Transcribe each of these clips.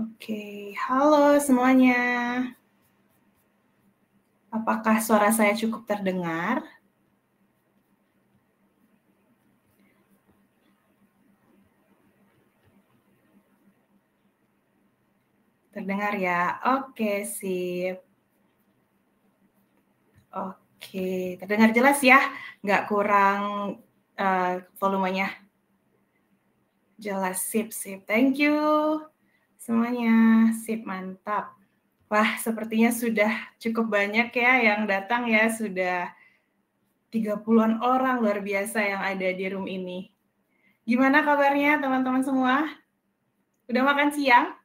Oke, halo semuanya. Apakah suara saya cukup terdengar? Terdengar ya? Oke, sip. Oke, terdengar jelas ya? Nggak kurang volumenya? Jelas, sip. Thank you semuanya, sip, mantap. Wah, sepertinya sudah cukup banyak ya yang datang ya, sudah 30-an orang luar biasa yang ada di room ini. Gimana kabarnya teman-teman semua? Udah makan siang?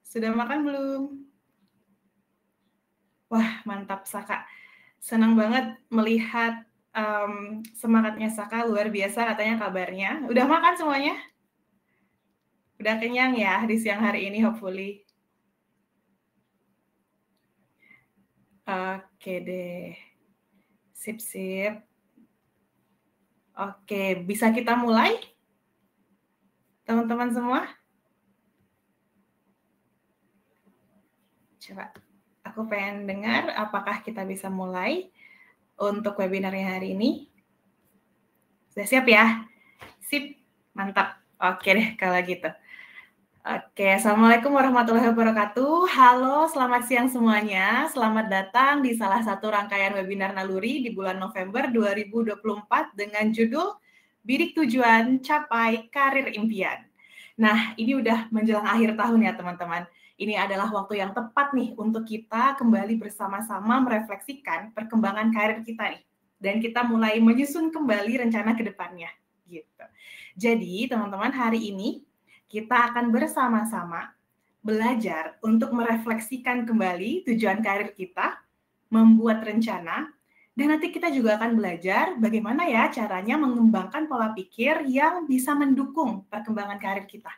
Sudah makan belum? Wah, mantap Saka. Senang banget melihat semangatnya Saka, luar biasa katanya kabarnya. Udah makan semuanya? Udah kenyang ya di siang hari ini, hopefully. Oke deh. Sip. Oke, bisa kita mulai? Teman-teman semua? Coba, aku pengen dengar apakah kita bisa mulai untuk webinarnya hari ini. Sudah siap ya? Sip, mantap. Oke deh kalau gitu. Oke, Assalamualaikum warahmatullahi wabarakatuh. Halo, selamat siang semuanya. Selamat datang di salah satu rangkaian webinar Naluri di bulan November 2024 dengan judul Bidik Tujuan Capai Karir Impian. Nah, ini udah menjelang akhir tahun ya teman-teman. Ini adalah waktu yang tepat nih untuk kita kembali bersama-sama merefleksikan perkembangan karir kita nih. Dan kita mulai menyusun kembali rencana ke depannya. Gitu. Jadi, teman-teman, hari ini kita akan bersama-sama belajar untuk merefleksikan kembali tujuan karir kita, membuat rencana, dan nanti kita juga akan belajar bagaimana ya caranya mengembangkan pola pikir yang bisa mendukung perkembangan karir kita.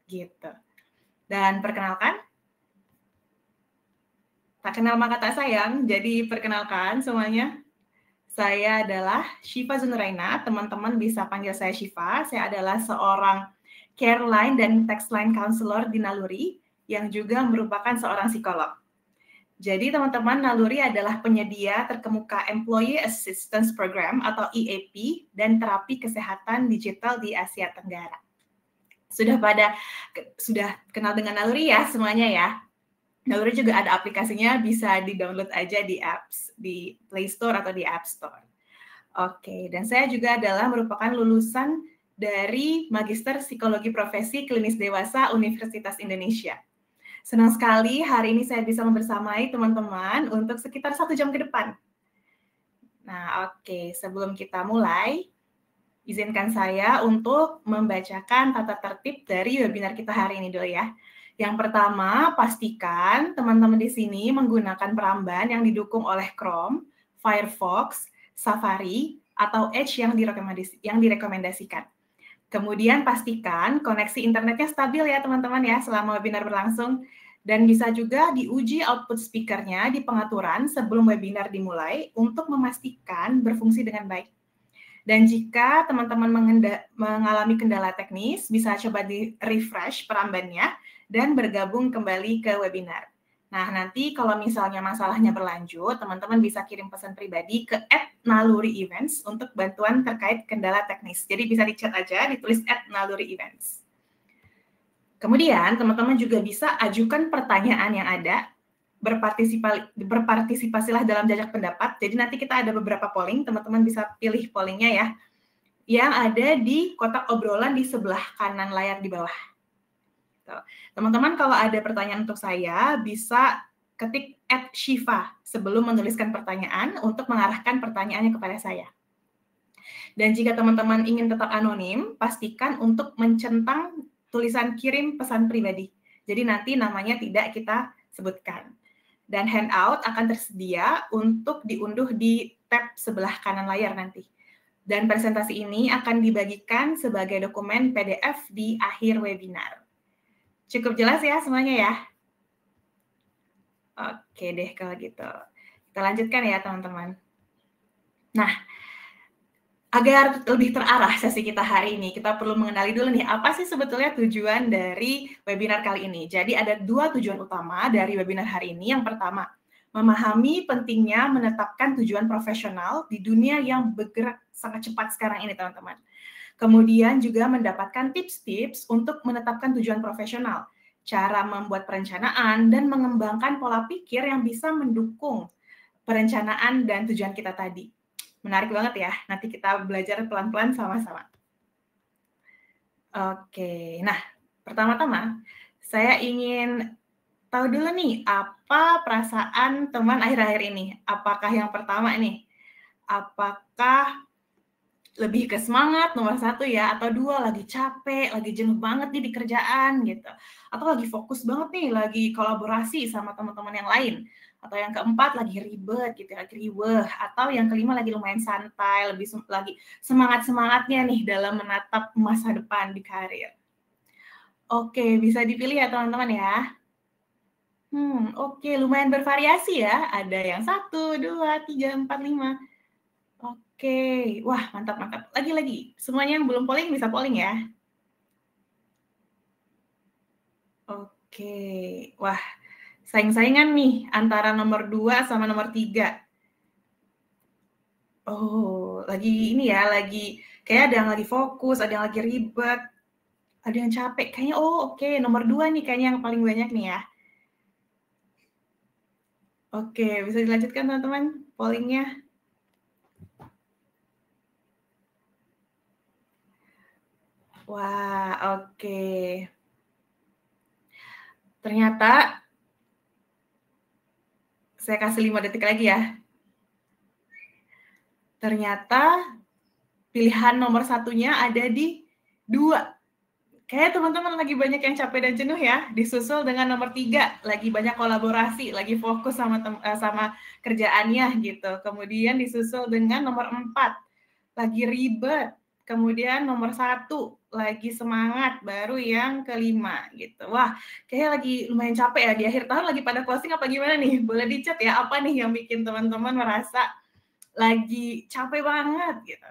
Gitu. Dan perkenalkan, tak kenal maka tak sayang, jadi perkenalkan semuanya. Saya adalah Syifa Zunuraina, teman-teman bisa panggil saya Syifa. Saya adalah seorang care line dan text line counselor di Naluri yang juga merupakan seorang psikolog. Jadi teman-teman, Naluri adalah penyedia terkemuka Employee Assistance Program atau EAP dan terapi kesehatan digital di Asia Tenggara. Sudah kenal dengan Naluri ya semuanya ya? Naluri juga ada aplikasinya, bisa di-download aja di apps, di Play Store atau di App Store. Oke, dan saya juga adalah merupakan lulusan dari Magister Psikologi Profesi Klinis Dewasa Universitas Indonesia. Senang sekali hari ini saya bisa membersamai teman-teman untuk sekitar 1 jam ke depan. Nah, oke, sebelum kita mulai, izinkan saya untuk membacakan tata tertib dari webinar kita hari ini dulu ya. Yang pertama, pastikan teman-teman di sini menggunakan peramban yang didukung oleh Chrome, Firefox, Safari, atau Edge yang direkomendasikan. Kemudian pastikan koneksi internetnya stabil ya teman-teman ya selama webinar berlangsung. Dan bisa juga diuji output speakernya di pengaturan sebelum webinar dimulai untuk memastikan berfungsi dengan baik. Dan jika teman-teman mengalami kendala teknis, bisa coba di-refresh perambannya dan bergabung kembali ke webinar. Nah, nanti kalau misalnya masalahnya berlanjut, teman-teman bisa kirim pesan pribadi ke @naluri-events untuk bantuan terkait kendala teknis. Jadi bisa di-chat aja, ditulis @naluri-events. Kemudian, teman-teman juga bisa ajukan pertanyaan yang ada, berpartisipasilah dalam jajak pendapat. Jadi nanti kita ada beberapa polling, teman-teman bisa pilih pollingnya ya, yang ada di kotak obrolan di sebelah kanan layar di bawah. Teman-teman kalau ada pertanyaan untuk saya, bisa ketik @Syifa sebelum menuliskan pertanyaan untuk mengarahkan pertanyaannya kepada saya. Dan jika teman-teman ingin tetap anonim, pastikan untuk mencentang tulisan kirim pesan pribadi. Jadi nanti namanya tidak kita sebutkan. Dan handout akan tersedia untuk diunduh di tab sebelah kanan layar nanti. Dan presentasi ini akan dibagikan sebagai dokumen PDF di akhir webinar. Cukup jelas ya semuanya ya? Oke deh kalau gitu. Kita lanjutkan ya teman-teman. Nah, Agar lebih terarah sesi kita hari ini, kita perlu mengenali dulu nih, apa sih sebetulnya tujuan dari webinar kali ini. Jadi ada 2 tujuan utama dari webinar hari ini. Yang pertama, memahami pentingnya menetapkan tujuan profesional di dunia yang bergerak sangat cepat sekarang ini, teman-teman. Kemudian juga mendapatkan tips-tips untuk menetapkan tujuan profesional, cara membuat perencanaan, dan mengembangkan pola pikir yang bisa mendukung perencanaan dan tujuan kita tadi. Menarik banget ya, nanti kita belajar pelan-pelan sama-sama. Oke, nah pertama-tama saya ingin tahu dulu nih, apa perasaan teman akhir-akhir ini? Apakah yang pertama nih, apakah lebih ke semangat nomor 1 ya, atau 2 lagi capek, lagi jenuh banget nih di kerjaan gitu, atau lagi fokus banget nih, lagi kolaborasi sama teman-teman yang lain, atau yang keempat lagi ribet gitu, lagi riweuh, atau yang kelima lagi lumayan santai, lagi semangat-semangatnya nih dalam menatap masa depan di karir. Oke, bisa dipilih ya teman-teman ya. Oke, lumayan bervariasi ya, ada yang 1, 2, 3, 4, 5. Oke, wah mantap mantap. Lagi-lagi, semuanya yang belum polling bisa polling ya. Oke, wah saing-saingan nih antara nomor 2 sama nomor 3. Oh, lagi ini ya, lagi kayak ada yang lagi fokus, ada yang lagi ribet, ada yang capek. Kayaknya oke, nomor 2 nih kayaknya yang paling banyak nih ya. Oke, bisa dilanjutkan teman-teman polling-nya. Wah, oke. Ternyata saya kasih 5 detik lagi ya. Ternyata pilihan nomor 1-nya ada di 2. Kayaknya teman-teman lagi banyak yang capek dan jenuh ya, disusul dengan nomor 3, lagi banyak kolaborasi, lagi fokus sama kerjaannya gitu. Kemudian disusul dengan nomor 4, lagi ribet. Kemudian nomor 1, lagi semangat, baru yang kelima gitu. Wah, kayaknya lagi lumayan capek ya, di akhir tahun lagi pada closing apa gimana nih? Boleh di-chat ya, apa nih yang bikin teman-teman merasa lagi capek banget gitu?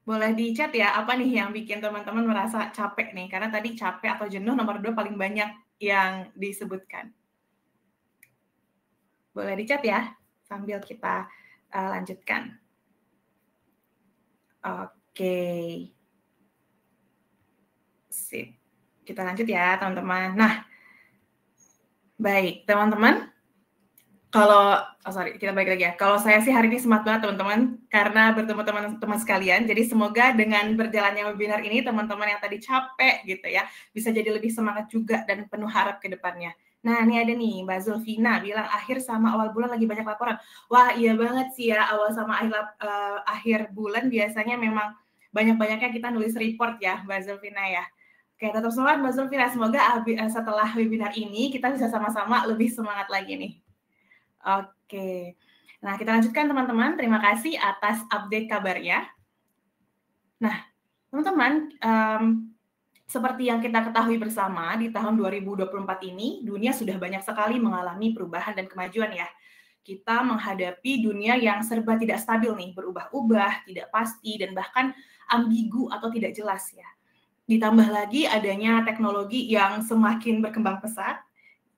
Boleh di-chat ya, apa nih yang bikin teman-teman merasa capek nih? Karena tadi capek atau jenuh nomor 2 paling banyak yang disebutkan. Boleh di-chat ya, sambil kita lanjutkan. Oke. Sip. Kita lanjut ya, teman-teman. Nah, baik, teman-teman. Kita balik lagi ya. Kalau saya sih hari ini semangat banget teman-teman, karena bertemu teman-teman sekalian. Jadi semoga dengan berjalannya webinar ini, teman-teman yang tadi capek gitu ya, bisa jadi lebih semangat juga dan penuh harap ke depannya. Nah, ini ada nih, Mbak Zulfina bilang akhir sama awal bulan lagi banyak laporan. Wah, iya banget sih ya, awal sama akhir bulan biasanya memang banyak-banyaknya kita nulis report ya, Mbak Zulfina ya. Oke, tetap semangat Mbak Zulfina. Semoga setelah webinar ini kita bisa sama-sama lebih semangat lagi nih. Oke. Nah, kita lanjutkan teman-teman. Terima kasih atas update kabarnya. Nah, teman-teman, seperti yang kita ketahui bersama, di tahun 2024 ini, dunia sudah banyak sekali mengalami perubahan dan kemajuan ya. Kita menghadapi dunia yang serba tidak stabil nih, berubah-ubah, tidak pasti, dan bahkan ambigu atau tidak jelas ya. Ditambah lagi adanya teknologi yang semakin berkembang pesat,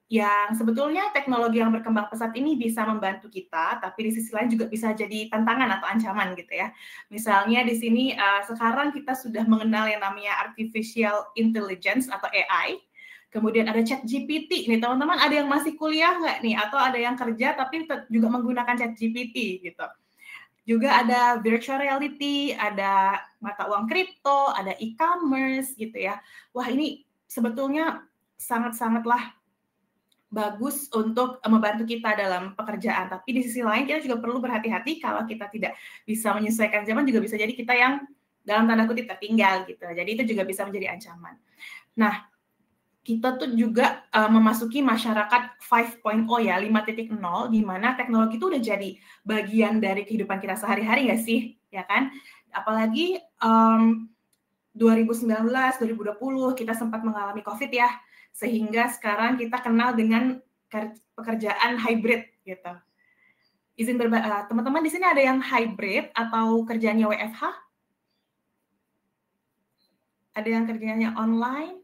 yang sebetulnya teknologi yang berkembang pesat ini bisa membantu kita, tapi di sisi lain juga bisa jadi tantangan atau ancaman gitu ya. Misalnya di sini sekarang kita sudah mengenal yang namanya artificial intelligence atau AI, kemudian ada ChatGPT nih teman-teman, ada yang masih kuliah nggak nih? Atau ada yang kerja tapi juga menggunakan ChatGPT gitu. Juga ada virtual reality, ada mata uang kripto, ada e-commerce gitu ya. Wah ini sebetulnya sangat-sangatlah bagus untuk membantu kita dalam pekerjaan. Tapi di sisi lain kita juga perlu berhati-hati kalau kita tidak bisa menyesuaikan zaman, juga bisa jadi kita yang dalam tanda kutip tertinggal gitu. Jadi itu juga bisa menjadi ancaman. Nah, kita tuh juga memasuki masyarakat 5.0 ya, 5.0, di mana teknologi itu udah jadi bagian dari kehidupan kita sehari-hari nggak sih? Ya kan? Apalagi 2019, 2020 kita sempat mengalami COVID ya, sehingga sekarang kita kenal dengan pekerjaan hybrid gitu. Teman-teman di sini ada yang hybrid atau kerjanya WFH? Ada yang kerjanya online?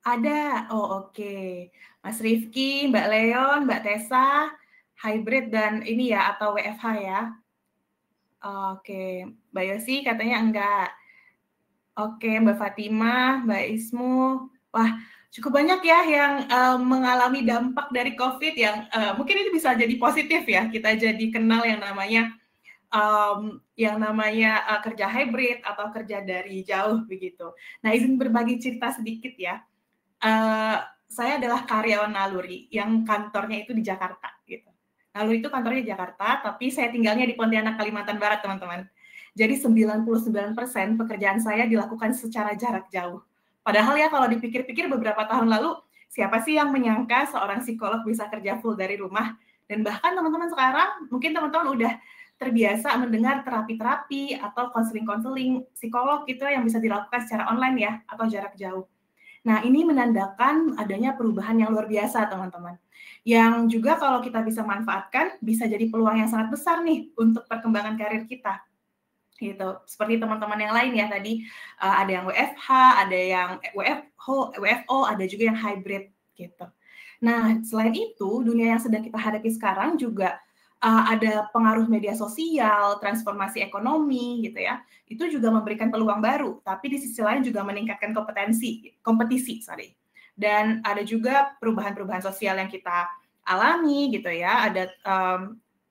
Ada. Oh, oke. Mas Rifki, Mbak Leon, Mbak Tessa, hybrid dan ini ya atau WFH ya. Oke, Mbak Yosi katanya enggak. Oke, Mbak Fatimah, Mbak Ismu. Wah, cukup banyak ya yang mengalami dampak dari COVID mungkin ini bisa jadi positif ya. Kita jadi kenal yang namanya kerja hybrid atau kerja dari jauh begitu. Nah, izin berbagi cerita sedikit ya. Saya adalah karyawan Naluri yang kantornya itu di Jakarta gitu. Naluri itu kantornya di Jakarta, tapi saya tinggalnya di Pontianak, Kalimantan Barat, teman-teman. Jadi 99% pekerjaan saya dilakukan secara jarak jauh. Padahal ya kalau dipikir-pikir beberapa tahun lalu, siapa sih yang menyangka seorang psikolog bisa kerja full dari rumah? Dan bahkan teman-teman sekarang, mungkin teman-teman udah terbiasa mendengar terapi-terapi atau konseling-konseling psikolog gitu yang bisa dilakukan secara online ya, atau jarak jauh. Nah, ini menandakan adanya perubahan yang luar biasa, teman-teman. Yang juga kalau kita bisa manfaatkan, bisa jadi peluang yang sangat besar nih untuk perkembangan karir kita. Gitu. Seperti teman-teman yang lain ya tadi, ada yang WFH, ada yang WFO, ada juga yang hybrid gitu. Nah, selain itu, dunia yang sedang kita hadapi sekarang juga ada pengaruh media sosial, transformasi ekonomi gitu ya. Itu juga memberikan peluang baru, tapi di sisi lain juga meningkatkan kompetisi. Dan ada juga perubahan-perubahan sosial yang kita alami gitu ya.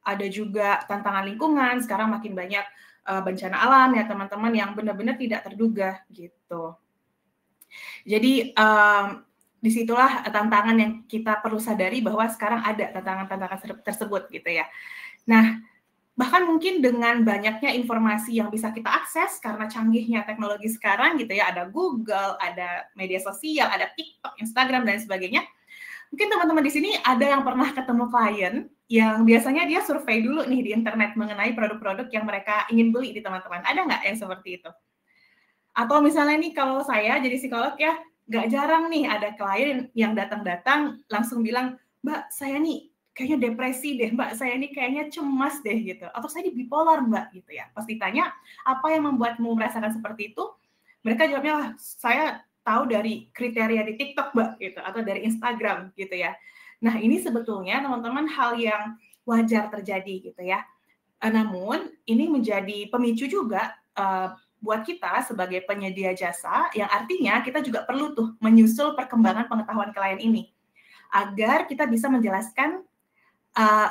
Ada juga tantangan lingkungan, sekarang makin banyak bencana alam ya teman-teman yang benar-benar tidak terduga gitu. Jadi disitulah tantangan yang kita perlu sadari bahwa sekarang ada tantangan-tantangan tersebut gitu ya. Nah, bahkan mungkin dengan banyaknya informasi yang bisa kita akses karena canggihnya teknologi sekarang gitu ya, ada Google, ada media sosial, ada TikTok, Instagram dan sebagainya. Mungkin teman-teman di sini ada yang pernah ketemu klien yang biasanya dia survei dulu nih di internet mengenai produk-produk yang mereka ingin beli di teman-teman. Ada nggak yang seperti itu? Atau misalnya nih kalau saya jadi psikolog ya, nggak jarang nih ada klien yang datang-datang langsung bilang, Mbak saya nih kayaknya depresi deh, Mbak saya nih kayaknya cemas deh gitu. Atau saya bipolar Mbak gitu ya. Pas ditanya, apa yang membuatmu merasakan seperti itu? Mereka jawabnya, saya tahu dari kriteria di TikTok, Mbak, gitu, atau dari Instagram, gitu ya. Nah, ini sebetulnya teman-teman hal yang wajar terjadi, gitu ya. Namun, ini menjadi pemicu juga buat kita sebagai penyedia jasa, yang artinya kita juga perlu tuh menyusul perkembangan pengetahuan klien ini, agar kita bisa menjelaskan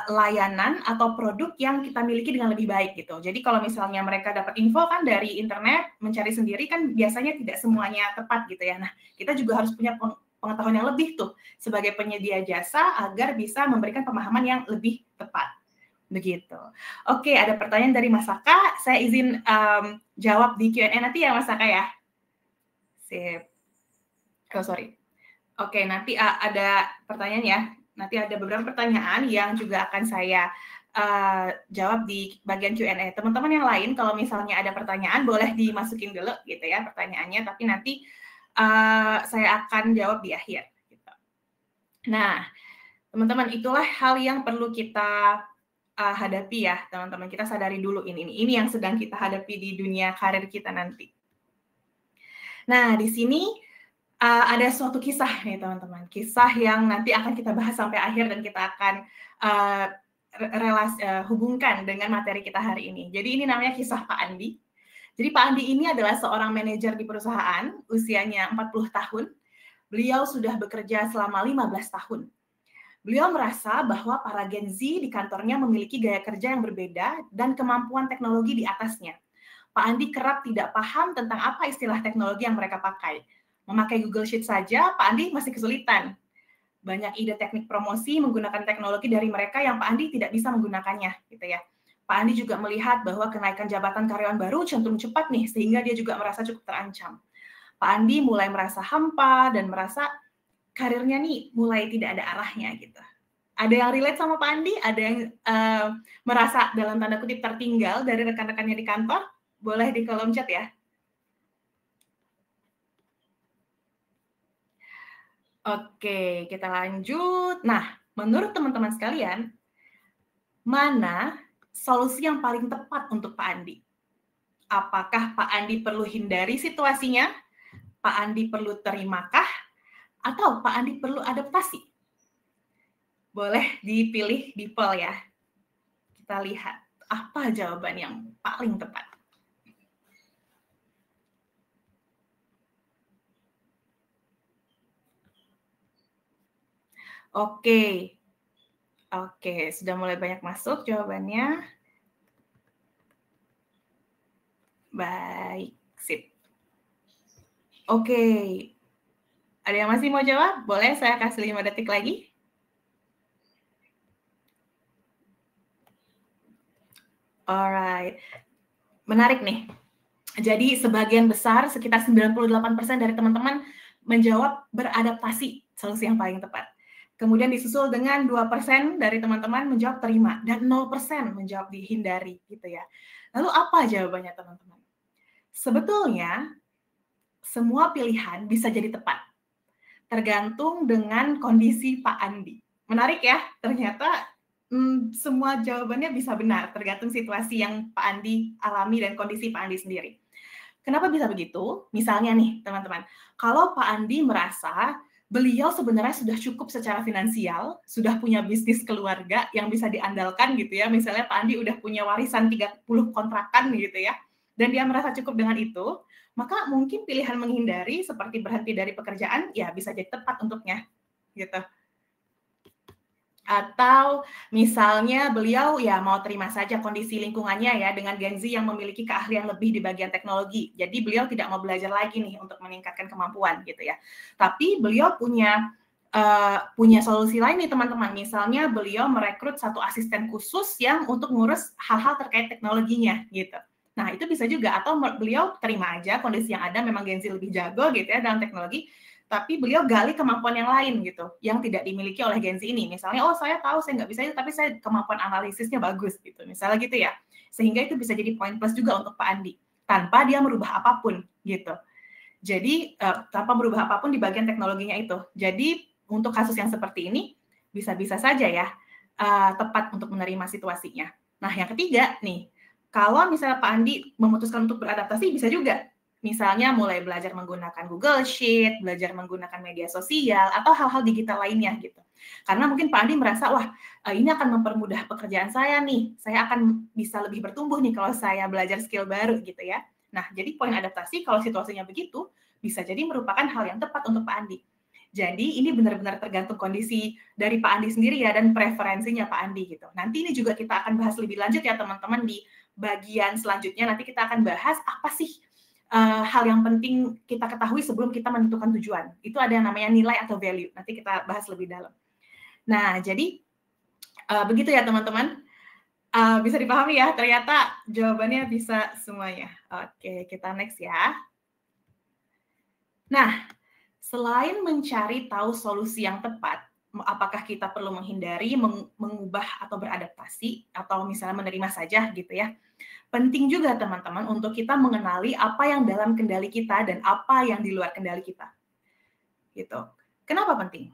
layanan atau produk yang kita miliki dengan lebih baik gitu. Jadi kalau misalnya mereka dapat info kan dari internet, mencari sendiri kan biasanya tidak semuanya tepat gitu ya. Nah, kita juga harus punya pengetahuan yang lebih tuh sebagai penyedia jasa agar bisa memberikan pemahaman yang lebih tepat. Begitu. Oke, ada pertanyaan dari Mas Saka. Saya izin jawab di Q&A nanti ya Mas Saka ya. Sip. Oh, sorry. Oke, nanti ada pertanyaan ya. Nanti ada beberapa pertanyaan yang juga akan saya jawab di bagian Q&A. Teman-teman yang lain, kalau misalnya ada pertanyaan, boleh dimasukin dulu gitu ya pertanyaannya, tapi nanti saya akan jawab di akhir. Gitu. Nah, teman-teman, itulah hal yang perlu kita hadapi ya, teman-teman. Kita sadari dulu ini yang sedang kita hadapi di dunia karir kita nanti. Nah, di sini ada suatu kisah nih teman-teman, kisah yang nanti akan kita bahas sampai akhir dan kita akan hubungkan dengan materi kita hari ini. Jadi ini namanya kisah Pak Andi. Jadi Pak Andi ini adalah seorang manajer di perusahaan, usianya 40 tahun. Beliau sudah bekerja selama 15 tahun. Beliau merasa bahwa para Gen Z di kantornya memiliki gaya kerja yang berbeda dan kemampuan teknologi di atasnya. Pak Andi kerap tidak paham tentang apa istilah teknologi yang mereka pakai. Memakai Google Sheet saja, Pak Andi masih kesulitan. Banyak ide teknik promosi menggunakan teknologi dari mereka yang Pak Andi tidak bisa menggunakannya, gitu ya. Pak Andi juga melihat bahwa kenaikan jabatan karyawan baru cenderung cepat nih, sehingga dia juga merasa cukup terancam. Pak Andi mulai merasa hampa dan merasa karirnya nih mulai tidak ada arahnya, gitu. Ada yang relate sama Pak Andi? Ada yang merasa dalam tanda kutip tertinggal dari rekan-rekannya di kantor? Boleh di kolom chat ya. Oke, kita lanjut. Nah, menurut teman-teman sekalian, mana solusi yang paling tepat untuk Pak Andi? Apakah Pak Andi perlu hindari situasinya? Pak Andi perlu terimakah? Atau Pak Andi perlu adaptasi? Boleh dipilih di poll ya. Kita lihat apa jawaban yang paling tepat. Oke, sudah mulai banyak masuk jawabannya. Baik, sip. Oke, ada yang masih mau jawab? Boleh saya kasih 5 detik lagi? Alright, menarik nih. Jadi sebagian besar, sekitar 98% dari teman-teman menjawab beradaptasi, solusi yang paling tepat. Kemudian disusul dengan 2% dari teman-teman menjawab terima, dan 0% menjawab dihindari, gitu ya. Lalu apa jawabannya teman-teman? Sebetulnya, semua pilihan bisa jadi tepat, tergantung dengan kondisi Pak Andi. Menarik ya, ternyata semua jawabannya bisa benar, tergantung situasi yang Pak Andi alami dan kondisi Pak Andi sendiri. Kenapa bisa begitu? Misalnya nih, teman-teman, kalau Pak Andi merasa beliau sebenarnya sudah cukup secara finansial, sudah punya bisnis keluarga yang bisa diandalkan gitu ya, misalnya Pak Andi udah punya warisan 30 kontrakan gitu ya, dan dia merasa cukup dengan itu, maka mungkin pilihan menghindari seperti berhenti dari pekerjaan, ya bisa jadi tepat untuknya, gitu. Atau misalnya beliau ya mau terima saja kondisi lingkungannya ya dengan Gen Z yang memiliki keahlian lebih di bagian teknologi. Jadi beliau tidak mau belajar lagi nih untuk meningkatkan kemampuan gitu ya. Tapi beliau punya solusi lain nih teman-teman. Misalnya beliau merekrut satu asisten khusus yang untuk ngurus hal-hal terkait teknologinya gitu. Nah itu bisa juga, atau beliau terima aja kondisi yang ada, memang Gen Z lebih jago gitu ya dalam teknologi, tapi beliau gali kemampuan yang lain gitu, yang tidak dimiliki oleh Gen Z ini. Misalnya, oh saya tahu saya nggak bisa itu, tapi saya kemampuan analisisnya bagus gitu, misalnya gitu ya. Sehingga itu bisa jadi poin plus juga untuk Pak Andi, tanpa dia merubah apapun gitu. Jadi tanpa merubah apapun di bagian teknologinya itu. Jadi untuk kasus yang seperti ini bisa-bisa saja ya tepat untuk menerima situasinya. Nah yang ketiga nih, kalau misalnya Pak Andi memutuskan untuk beradaptasi bisa juga. Misalnya mulai belajar menggunakan Google Sheet, belajar menggunakan media sosial, atau hal-hal digital lainnya gitu. Karena mungkin Pak Andi merasa, wah ini akan mempermudah pekerjaan saya nih, saya akan bisa lebih bertumbuh nih kalau saya belajar skill baru gitu ya. Nah, jadi poin adaptasi kalau situasinya begitu, bisa jadi merupakan hal yang tepat untuk Pak Andi. Jadi ini benar-benar tergantung kondisi dari Pak Andi sendiri ya, dan preferensinya Pak Andi gitu. Nanti ini juga kita akan bahas lebih lanjut ya teman-teman di bagian selanjutnya. Nanti kita akan bahas apa sih hal yang penting kita ketahui sebelum kita menentukan tujuan. Itu ada yang namanya nilai atau value. Nanti kita bahas lebih dalam. Nah, jadi begitu ya teman-teman. Bisa dipahami ya, ternyata jawabannya bisa semuanya. Oke, kita next ya. Nah, selain mencari tahu solusi yang tepat, apakah kita perlu menghindari, mengubah atau beradaptasi, atau misalnya menerima saja gitu ya. Penting juga teman-teman untuk kita mengenali apa yang dalam kendali kita dan apa yang di luar kendali kita. Gitu. Kenapa penting?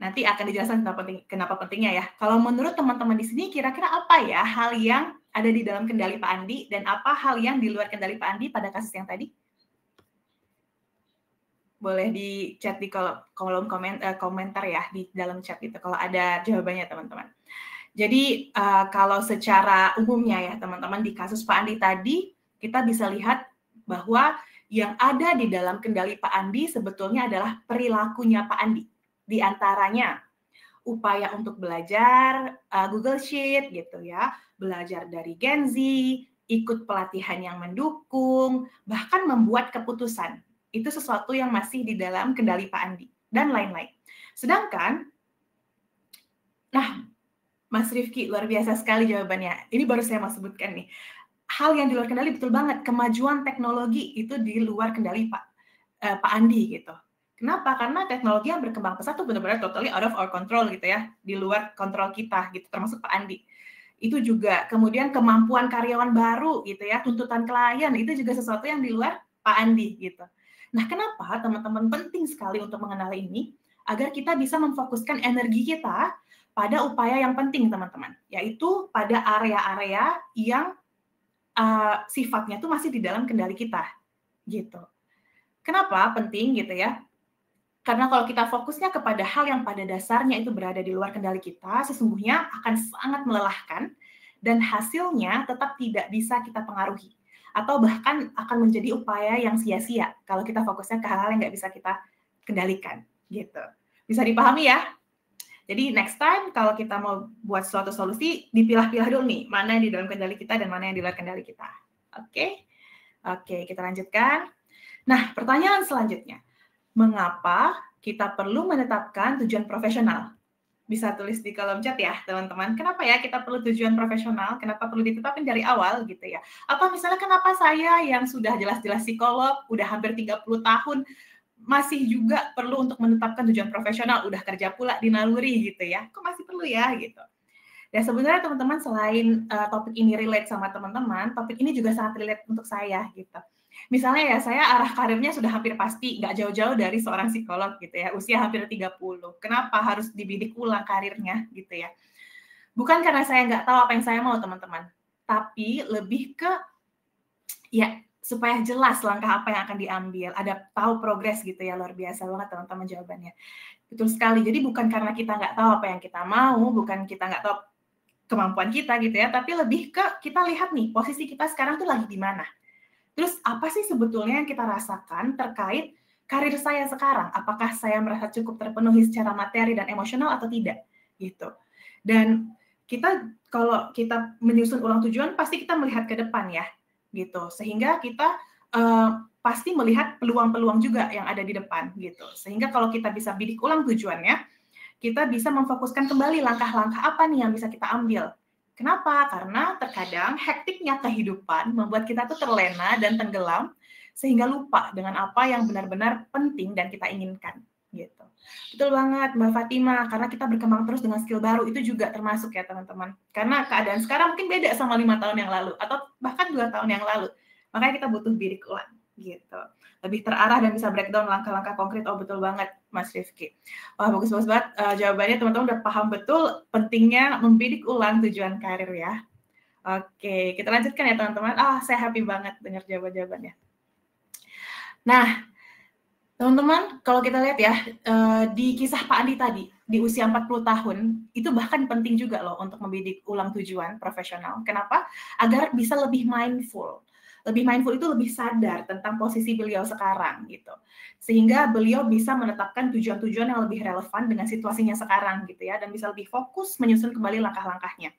Nanti akan dijelaskan kenapa pentingnya ya. Kalau menurut teman-teman di sini kira-kira apa ya hal yang ada di dalam kendali Pak Andi dan apa hal yang di luar kendali Pak Andi pada kasus yang tadi? Boleh di chat di kolom komentar ya, di dalam chat itu kalau ada jawabannya teman-teman. Jadi kalau secara umumnya ya teman-teman, di kasus Pak Andi tadi kita bisa lihat bahwa yang ada di dalam kendali Pak Andi sebetulnya adalah perilakunya Pak Andi. Di antaranya upaya untuk belajar Google Sheet gitu ya, belajar dari Gen Z, ikut pelatihan yang mendukung, bahkan membuat keputusan. Itu sesuatu yang masih di dalam kendali Pak Andi dan lain-lain. Sedangkan, nah Mas Rifki, luar biasa sekali jawabannya. Ini baru saya mau sebutkan nih. Hal yang di luar kendali betul banget. Kemajuan teknologi itu di luar kendali Pak Andi gitu. Kenapa? Karena teknologi yang berkembang pesat itu benar-benar totally out of our control gitu ya. Di luar kontrol kita gitu, termasuk Pak Andi. Itu juga. Kemudian kemampuan karyawan baru gitu ya, tuntutan klien, itu juga sesuatu yang di luar Pak Andi gitu. Nah, kenapa teman-teman penting sekali untuk mengenali ini? agar kita bisa memfokuskan energi kita pada upaya yang penting, teman-teman, yaitu pada area-area yang sifatnya tuh masih di dalam kendali kita, gitu. Kenapa penting gitu ya? Karena kalau kita fokusnya kepada hal yang pada dasarnya itu berada di luar kendali kita, sesungguhnya akan sangat melelahkan dan hasilnya tetap tidak bisa kita pengaruhi. Atau bahkan akan menjadi upaya yang sia-sia kalau kita fokusnya ke hal-hal yang nggak bisa kita kendalikan. Gitu. Bisa dipahami ya? Jadi next time kalau kita mau buat suatu solusi, dipilah-pilah dulu nih, mana yang di dalam kendali kita dan mana yang di luar kendali kita. Oke? Oke, kita lanjutkan. Nah, pertanyaan selanjutnya. Mengapa kita perlu menetapkan tujuan profesional? Bisa tulis di kolom chat ya, teman-teman. Kenapa ya kita perlu tujuan profesional? Kenapa perlu ditetapin dari awal gitu ya? Atau misalnya kenapa saya yang sudah jelas-jelas psikolog, udah hampir 30 tahun, masih juga perlu untuk menetapkan tujuan profesional, udah kerja pula di naluri gitu ya. Kok masih perlu ya gitu? Dan sebenarnya teman-teman selain topik ini relate sama teman-teman, topik ini juga sangat relate untuk saya gitu. Misalnya ya, saya arah karirnya sudah hampir pasti, nggak jauh-jauh dari seorang psikolog gitu ya, usia hampir 30. Kenapa harus dibidik ulang karirnya gitu ya? Bukan karena saya nggak tahu apa yang saya mau, teman-teman. Tapi lebih ke, ya, supaya jelas langkah apa yang akan diambil, ada tahu progres gitu ya, luar biasa banget teman-teman jawabannya. Betul sekali, jadi bukan karena kita nggak tahu apa yang kita mau, bukan kita nggak tahu kemampuan kita gitu ya, tapi lebih ke kita lihat nih, posisi kita sekarang tuh lagi di mana. Terus apa sih sebetulnya yang kita rasakan terkait karir saya sekarang? Apakah saya merasa cukup terpenuhi secara materi dan emosional atau tidak? Gitu. Dan kita kalau kita menyusun ulang tujuan pasti kita melihat ke depan ya, gitu. Sehingga kita pasti melihat peluang-peluang juga yang ada di depan gitu. Sehingga kalau kita bisa bidik ulang tujuannya, kita bisa memfokuskan kembali langkah-langkah apa nih yang bisa kita ambil. Kenapa? Karena terkadang hektiknya kehidupan membuat kita tuh terlena dan tenggelam sehingga lupa dengan apa yang benar-benar penting dan kita inginkan gitu. Betul banget Mbak Fatima, karena kita berkembang terus dengan skill baru itu juga termasuk ya teman-teman. Karena keadaan sekarang mungkin beda sama 5 tahun yang lalu atau bahkan 2 tahun yang lalu. Makanya kita butuh bidik ulang gitu. Lebih terarah dan bisa breakdown langkah-langkah konkret. Oh betul banget Mas Rifki. Wah bagus-bagus banget jawabannya, teman-teman udah paham betul pentingnya membidik ulang tujuan karir ya. Oke, kita lanjutkan ya teman-teman. Saya happy banget dengar jawaban-jawabannya. Nah, teman-teman, kalau kita lihat ya, di kisah Pak Andi tadi, di usia 40 tahun, itu bahkan penting juga loh untuk membidik ulang tujuan profesional. Kenapa? Agar bisa lebih mindful. Lebih mindful itu lebih sadar tentang posisi beliau sekarang gitu. Sehingga beliau bisa menetapkan tujuan-tujuan yang lebih relevan dengan situasinya sekarang gitu ya, dan bisa lebih fokus menyusun kembali langkah-langkahnya.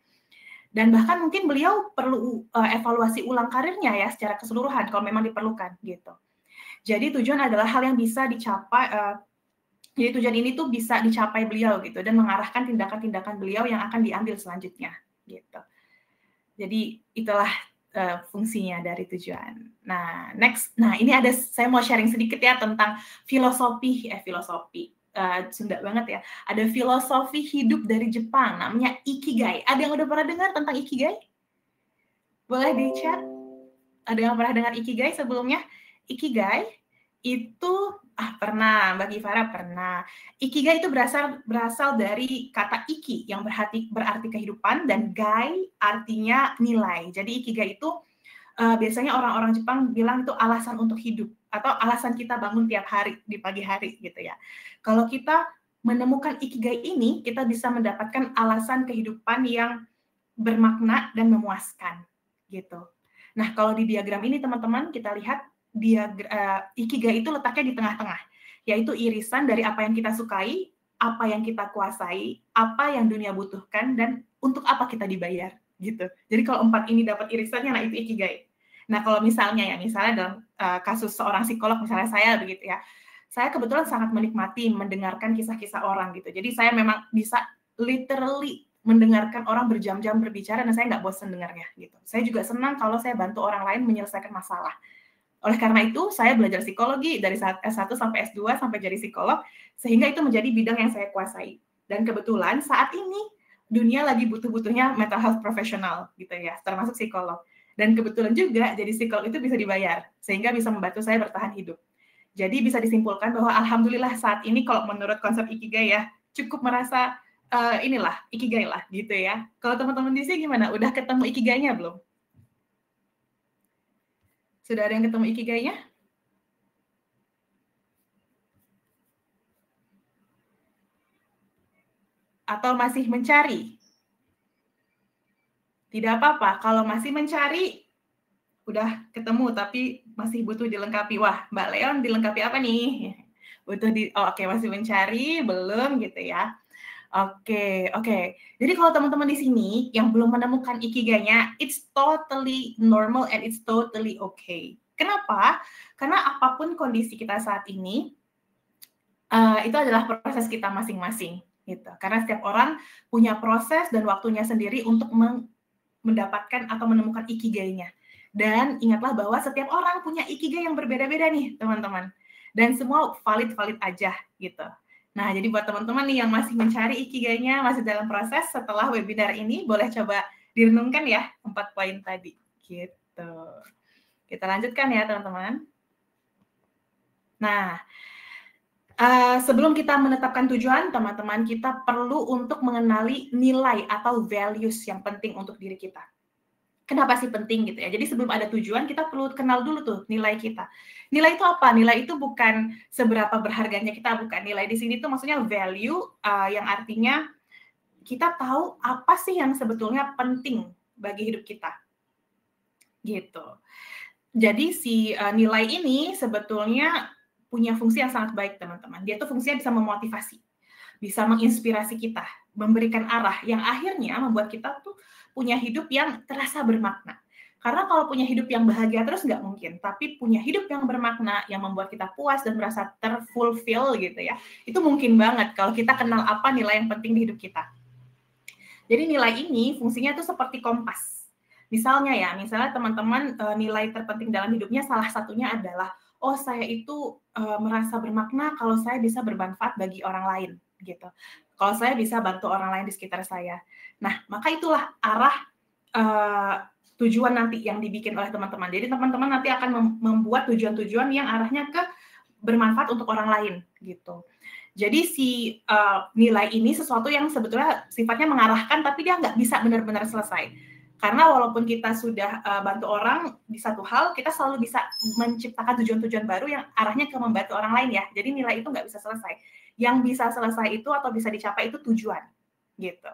Dan bahkan mungkin beliau perlu evaluasi ulang karirnya ya secara keseluruhan kalau memang diperlukan gitu. Jadi tujuan adalah hal yang bisa dicapai, jadi tujuan ini tuh bisa dicapai beliau gitu dan mengarahkan tindakan-tindakan beliau yang akan diambil selanjutnya gitu. Jadi itulah fungsinya dari tujuan. Nah, next. Nah, ini saya mau sharing sedikit ya tentang filosofi Sunda banget ya. Ada filosofi hidup dari Jepang namanya Ikigai. Ada yang udah pernah dengar tentang Ikigai? Boleh di-chat? Ada yang pernah dengar Ikigai sebelumnya? Ikigai itu pernah, Mbak Givara pernah. Ikigai itu berasal dari kata iki yang berarti kehidupan dan gai artinya nilai. Jadi ikigai itu biasanya orang-orang Jepang bilang itu alasan untuk hidup atau alasan kita bangun tiap hari di pagi hari gitu ya. Kalau kita menemukan ikigai ini, kita bisa mendapatkan alasan kehidupan yang bermakna dan memuaskan gitu. Nah, kalau di diagram ini teman-teman kita lihat Ikigai itu letaknya di tengah-tengah, yaitu irisan dari apa yang kita sukai, apa yang kita kuasai, apa yang dunia butuhkan, dan untuk apa kita dibayar, gitu. Jadi kalau 4 ini dapat irisannya, nah itu Ikigai. Nah kalau misalnya dalam kasus seorang psikolog, misalnya saya begitu ya, saya kebetulan sangat menikmati mendengarkan kisah-kisah orang gitu. Jadi saya memang bisa literally mendengarkan orang berjam-jam berbicara dan saya nggak bosan dengarnya gitu. Saya juga senang kalau saya bantu orang lain menyelesaikan masalah. Oleh karena itu, saya belajar psikologi dari S1 sampai S2 sampai jadi psikolog, sehingga itu menjadi bidang yang saya kuasai. Dan kebetulan saat ini dunia lagi butuh-butuhnya mental health profesional gitu ya, termasuk psikolog. Dan kebetulan juga jadi psikolog itu bisa dibayar, sehingga bisa membantu saya bertahan hidup. Jadi bisa disimpulkan bahwa alhamdulillah saat ini kalau menurut konsep Ikigai ya, cukup merasa inilah Ikigai lah gitu ya. Kalau teman-teman di sini gimana? Udah ketemu Ikigainya belum? Sudah ada yang ketemu Ikigainya? Atau masih mencari? Tidak apa-apa, kalau masih mencari, udah ketemu tapi masih butuh dilengkapi. Wah, Mbak Leon dilengkapi apa nih? Oke, masih mencari, belum gitu ya. Oke. Jadi kalau teman-teman di sini yang belum menemukan ikigainya, it's totally normal and it's totally okay. Kenapa? Karena apapun kondisi kita saat ini, itu adalah proses kita masing-masing gitu. Karena setiap orang punya proses dan waktunya sendiri untuk mendapatkan atau menemukan ikigainya. Dan ingatlah bahwa setiap orang punya ikigai yang berbeda-beda nih, teman-teman. Dan semua valid-valid aja gitu. Nah, jadi buat teman-teman nih yang masih mencari ikigainya, masih dalam proses, setelah webinar ini boleh coba direnungkan ya 4 poin tadi gitu. Kita lanjutkan ya, teman-teman. Nah, sebelum kita menetapkan tujuan, teman-teman, kita perlu untuk mengenali nilai atau values yang penting untuk diri kita. Kenapa sih penting gitu ya? Jadi sebelum ada tujuan, kita perlu kenal dulu tuh nilai kita. Nilai itu apa? Nilai itu bukan seberapa berharganya kita, bukan. Nilai di sini tuh maksudnya value, yang artinya kita tahu apa sih yang sebetulnya penting bagi hidup kita. Gitu. Jadi si nilai ini sebetulnya punya fungsi yang sangat baik, teman-teman. Dia tuh fungsinya bisa memotivasi, bisa menginspirasi kita, memberikan arah yang akhirnya membuat kita tuh punya hidup yang terasa bermakna. Karena kalau punya hidup yang bahagia terus nggak mungkin, tapi punya hidup yang bermakna, yang membuat kita puas dan merasa terfulfill gitu ya, itu mungkin banget kalau kita kenal apa nilai yang penting di hidup kita. Jadi nilai ini fungsinya tuh seperti kompas. Misalnya teman-teman nilai terpenting dalam hidupnya salah satunya adalah, oh saya itu merasa bermakna kalau saya bisa bermanfaat bagi orang lain gitu. Kalau saya bisa bantu orang lain di sekitar saya. Nah, maka itulah arah tujuan nanti yang dibikin oleh teman-teman. Jadi teman-teman nanti akan membuat tujuan-tujuan yang arahnya ke bermanfaat untuk orang lain gitu. Jadi si nilai ini sesuatu yang sebetulnya sifatnya mengarahkan, tapi dia nggak bisa benar-benar selesai. Karena walaupun kita sudah bantu orang di satu hal, kita selalu bisa menciptakan tujuan-tujuan baru yang arahnya ke membantu orang lain ya. Jadi nilai itu nggak bisa selesai. Yang bisa selesai itu atau bisa dicapai itu tujuan, gitu.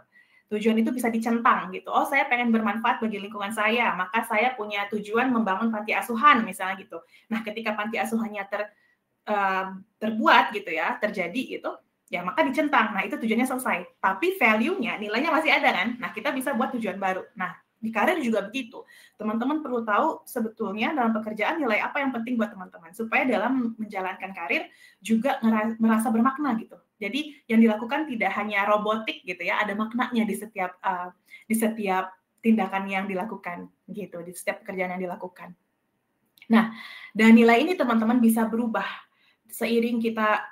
Tujuan itu bisa dicentang gitu. Oh, saya pengen bermanfaat bagi lingkungan saya, maka saya punya tujuan membangun panti asuhan misalnya gitu. Nah, ketika panti asuhannya terbuat gitu ya, terjadi gitu, ya maka dicentang. Nah, itu tujuannya selesai. Tapi value-nya, nilainya masih ada kan? Nah, kita bisa buat tujuan baru. Nah, di karir juga begitu. Teman-teman perlu tahu sebetulnya dalam pekerjaan nilai apa yang penting buat teman-teman supaya dalam menjalankan karir juga merasa bermakna gitu. Jadi yang dilakukan tidak hanya robotik gitu ya, ada maknanya di setiap tindakan yang dilakukan gitu, di setiap pekerjaan yang dilakukan. Nah, dan nilai ini teman-teman bisa berubah seiring kita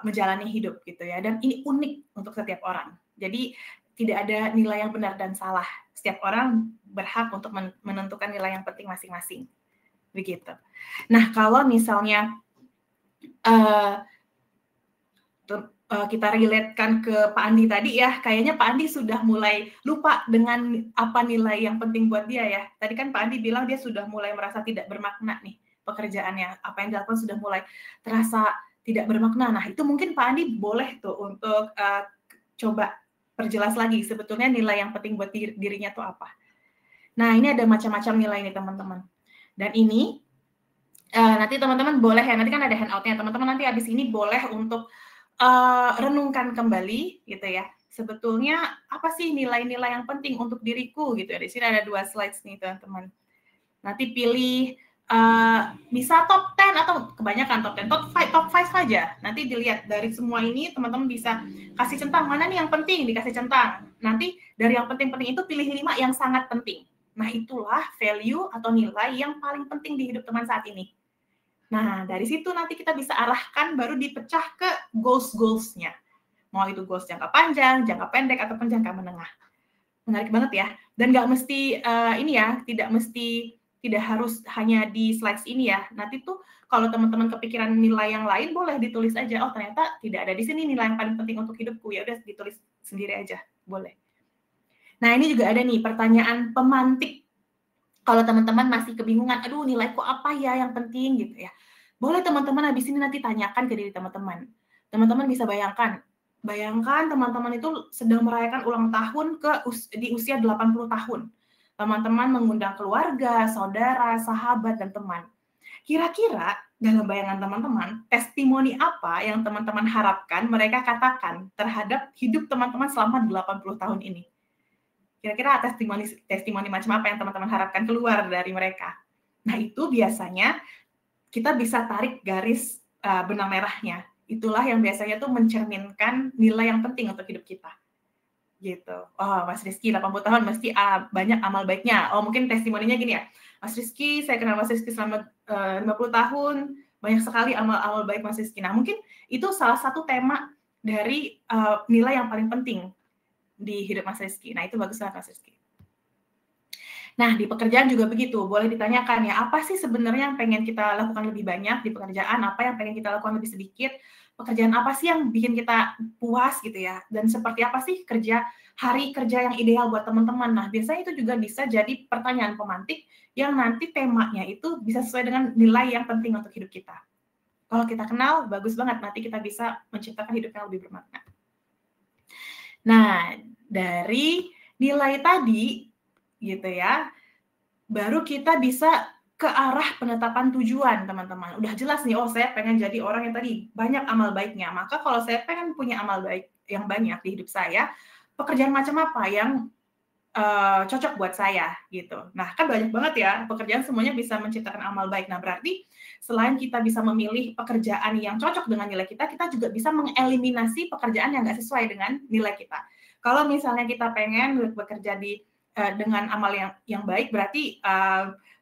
menjalani hidup gitu ya, dan ini unik untuk setiap orang. Jadi tidak ada nilai yang benar dan salah. Setiap orang berhak untuk menentukan nilai yang penting masing-masing. Begitu. Nah, kalau misalnya kita relate-kan ke Pak Andi tadi ya, kayaknya Pak Andi sudah mulai lupa dengan apa nilai yang penting buat dia ya. Tadi kan Pak Andi bilang dia sudah mulai merasa tidak bermakna nih pekerjaannya. Apa yang dilakukan sudah mulai terasa tidak bermakna. Nah, itu mungkin Pak Andi boleh tuh untuk coba perjelas lagi sebetulnya nilai yang penting buat dirinya tuh apa. Nah, ini ada macam-macam nilai nih teman-teman. Dan ini nanti teman-teman boleh ya, nanti kan ada handout-nya. Teman-teman nanti habis ini boleh untuk renungkan kembali gitu ya. Sebetulnya apa sih nilai-nilai yang penting untuk diriku gitu ya. Di sini ada 2 slides nih teman-teman. Nanti pilih bisa top 10 atau kebanyakan top 10, top 5 saja. Nanti dilihat dari semua ini teman-teman bisa kasih centang, mana nih yang penting, dikasih centang. Nanti dari yang penting-penting itu pilih 5 yang sangat penting. Nah, itulah value atau nilai yang paling penting di hidup teman saat ini. Nah, dari situ nanti kita bisa arahkan baru dipecah ke goals-goals-nya. Mau itu goals jangka panjang, jangka pendek, ataupun jangka menengah. Menarik banget ya. Dan nggak mesti ini ya, tidak mesti tidak harus hanya di slides ini ya. Nanti tuh kalau teman-teman kepikiran nilai yang lain, boleh ditulis aja. Oh, ternyata tidak ada di sini nilai yang paling penting untuk hidupku. Ya udah ditulis sendiri aja, boleh. Nah, ini juga ada nih pertanyaan pemantik. Kalau teman-teman masih kebingungan, aduh nilaiku apa ya yang penting gitu ya. Boleh teman-teman habis ini nanti tanyakan ke diri teman-teman. Teman-teman bisa bayangkan teman-teman itu sedang merayakan ulang tahun di usia 80 tahun. Teman-teman mengundang keluarga, saudara, sahabat, dan teman. Kira-kira dalam bayangan teman-teman, testimoni apa yang teman-teman harapkan mereka katakan terhadap hidup teman-teman selama 80 tahun ini? Kira-kira testimoni macam apa yang teman-teman harapkan keluar dari mereka? Nah, itu biasanya kita bisa tarik garis benang merahnya. Itulah yang biasanya tuh mencerminkan nilai yang penting untuk hidup kita. Gitu. Oh, Mas Rizky 80 tahun mesti banyak amal baiknya. Oh, mungkin testimoninya gini ya. Mas Rizky, saya kenal Mas Rizky selama 50 tahun, banyak sekali amal-amal baik Mas Rizky. Nah, mungkin itu salah satu tema dari nilai yang paling penting di hidup Mas Rizky. Nah, itu bagus banget Mas Rizky. Nah, di pekerjaan juga begitu. Boleh ditanyakan ya, apa sih sebenarnya yang pengen kita lakukan lebih banyak di pekerjaan? Apa yang pengen kita lakukan lebih sedikit? Pekerjaan apa sih yang bikin kita puas gitu ya? Dan seperti apa sih hari kerja yang ideal buat teman-teman? Nah, biasanya itu juga bisa jadi pertanyaan pemantik yang nanti temanya itu bisa sesuai dengan nilai yang penting untuk hidup kita. Kalau kita kenal, bagus banget. Nanti kita bisa menciptakan hidup yang lebih bermakna. Nah, dari nilai tadi, gitu ya, baru kita bisa ke arah penetapan tujuan, teman-teman. Udah jelas nih, oh saya pengen jadi orang yang tadi banyak amal baiknya. Maka kalau saya pengen punya amal baik yang banyak di hidup saya, pekerjaan macam apa yang cocok buat saya, gitu. Nah, kan banyak banget ya, pekerjaan semuanya bisa menciptakan amal baik. Nah, berarti selain kita bisa memilih pekerjaan yang cocok dengan nilai kita juga bisa mengeliminasi pekerjaan yang nggak sesuai dengan nilai kita. Kalau misalnya kita pengen bekerja dengan amal yang baik, berarti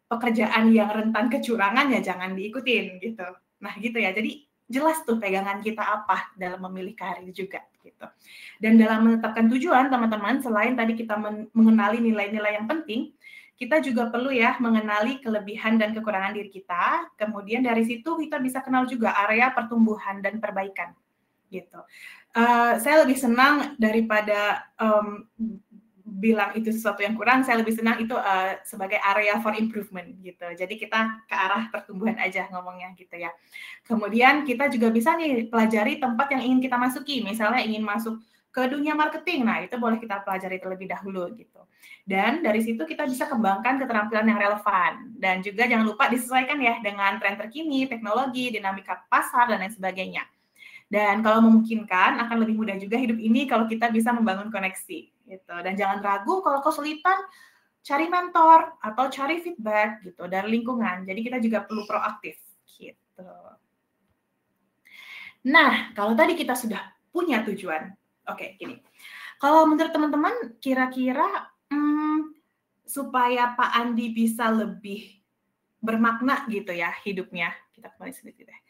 pekerjaan yang rentan kecurangan ya jangan diikutin gitu. Nah gitu ya, jadi jelas tuh pegangan kita apa dalam memilih karir juga gitu. Dan dalam menetapkan tujuan teman-teman, selain tadi kita mengenali nilai-nilai yang penting, kita juga perlu ya mengenali kelebihan dan kekurangan diri kita. Kemudian dari situ kita bisa kenal juga area pertumbuhan dan perbaikan gitu. Saya lebih senang daripada bilang itu sesuatu yang kurang, saya lebih senang itu sebagai area for improvement gitu. Jadi kita ke arah pertumbuhan aja ngomongnya gitu ya. Kemudian kita juga bisa nih pelajari tempat yang ingin kita masuki. Misalnya ingin masuk ke dunia marketing, nah itu boleh kita pelajari terlebih dahulu gitu. Dan dari situ kita bisa kembangkan keterampilan yang relevan. Dan juga jangan lupa disesuaikan ya dengan tren terkini, teknologi, dinamika pasar, dan lain sebagainya. Dan kalau memungkinkan akan lebih mudah juga hidup ini kalau kita bisa membangun koneksi gitu. Dan jangan ragu kalau kesulitan, cari mentor atau cari feedback gitu dari lingkungan. Jadi kita juga perlu proaktif gitu. Nah, kalau tadi kita sudah punya tujuan. Oke, gini. Kalau menurut teman-teman kira-kira supaya Pak Andi bisa lebih bermakna gitu ya hidupnya. Kita kembali sedikit deh.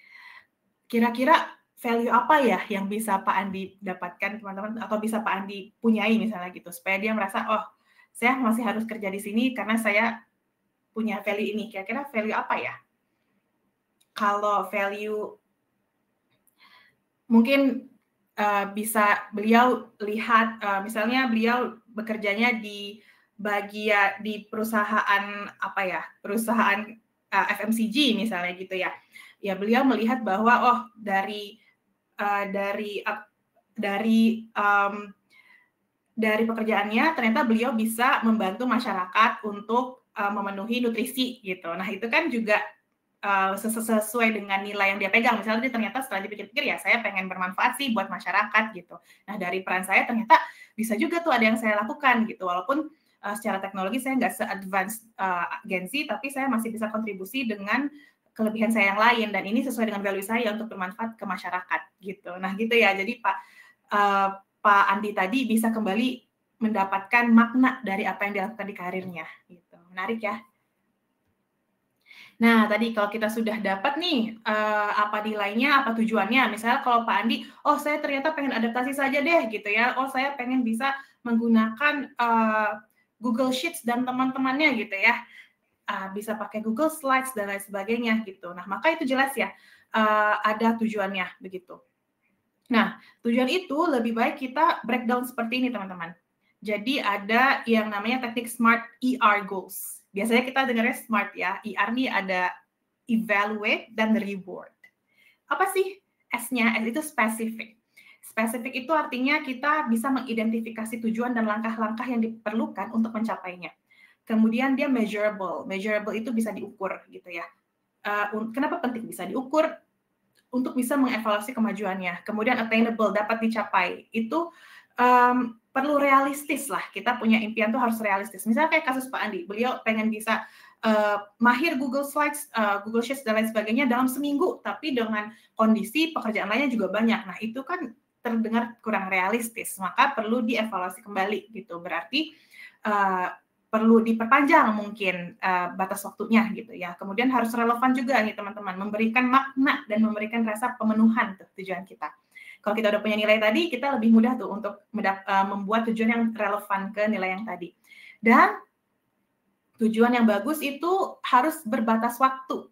Kira-kira value apa ya yang bisa Pak Andi dapatkan teman-teman atau bisa Pak Andi punyai misalnya gitu supaya dia merasa oh saya masih harus kerja di sini karena saya punya value ini. Kira-kira value apa ya? Kalau value mungkin bisa beliau lihat misalnya beliau bekerjanya di perusahaan apa ya? Perusahaan FMCG misalnya gitu ya. Ya beliau melihat bahwa oh dari pekerjaannya ternyata beliau bisa membantu masyarakat untuk memenuhi nutrisi gitu. Nah itu kan juga sesuai dengan nilai yang dia pegang. Misalnya dia ternyata setelah dipikir-pikir ya saya pengen bermanfaat sih buat masyarakat gitu. Nah dari peran saya ternyata bisa juga tuh ada yang saya lakukan gitu. Walaupun secara teknologi saya nggak se-advance Gen Z, tapi saya masih bisa kontribusi dengan kelebihan saya yang lain dan ini sesuai dengan value saya untuk bermanfaat ke masyarakat gitu. Nah gitu ya. Jadi Pak Andi tadi bisa kembali mendapatkan makna dari apa yang dilakukan di karirnya gitu. Menarik ya. Nah, tadi kalau kita sudah dapat nih apa nilainya, apa tujuannya. Misalnya kalau Pak Andi, oh saya ternyata pengen adaptasi saja deh gitu ya. Oh saya pengen bisa menggunakan Google Sheets dan teman-temannya gitu ya. bisa pakai Google Slides dan lain sebagainya gitu. Nah, maka itu jelas ya ada tujuannya begitu. Nah, tujuan itu lebih baik kita breakdown seperti ini teman-teman. Jadi ada yang namanya teknik SMART ER goals. Biasanya kita dengarnya SMART ya. ER nih ada evaluate dan reward. Apa sih S-nya? S itu specific. Spesifik itu artinya kita bisa mengidentifikasi tujuan dan langkah-langkah yang diperlukan untuk mencapainya. Kemudian dia measurable. Measurable itu bisa diukur gitu ya. Kenapa penting bisa diukur? Untuk bisa mengevaluasi kemajuannya. Kemudian attainable, dapat dicapai. Itu perlu realistis lah. Kita punya impian tuh harus realistis. Misalnya kayak kasus Pak Andi, beliau pengen bisa mahir Google Slides, Google Sheets, dan lain sebagainya dalam seminggu, tapi dengan kondisi pekerjaan lainnya juga banyak. Nah, itu kan terdengar kurang realistis, maka perlu dievaluasi kembali gitu. Berarti perlu diperpanjang mungkin batas waktunya gitu ya. Kemudian harus relevan juga nih teman-teman, memberikan makna dan memberikan rasa pemenuhan tuh tujuan kita. Kalau kita udah punya nilai tadi, kita lebih mudah tuh untuk membuat tujuan yang relevan ke nilai yang tadi. Dan tujuan yang bagus itu harus berbatas waktu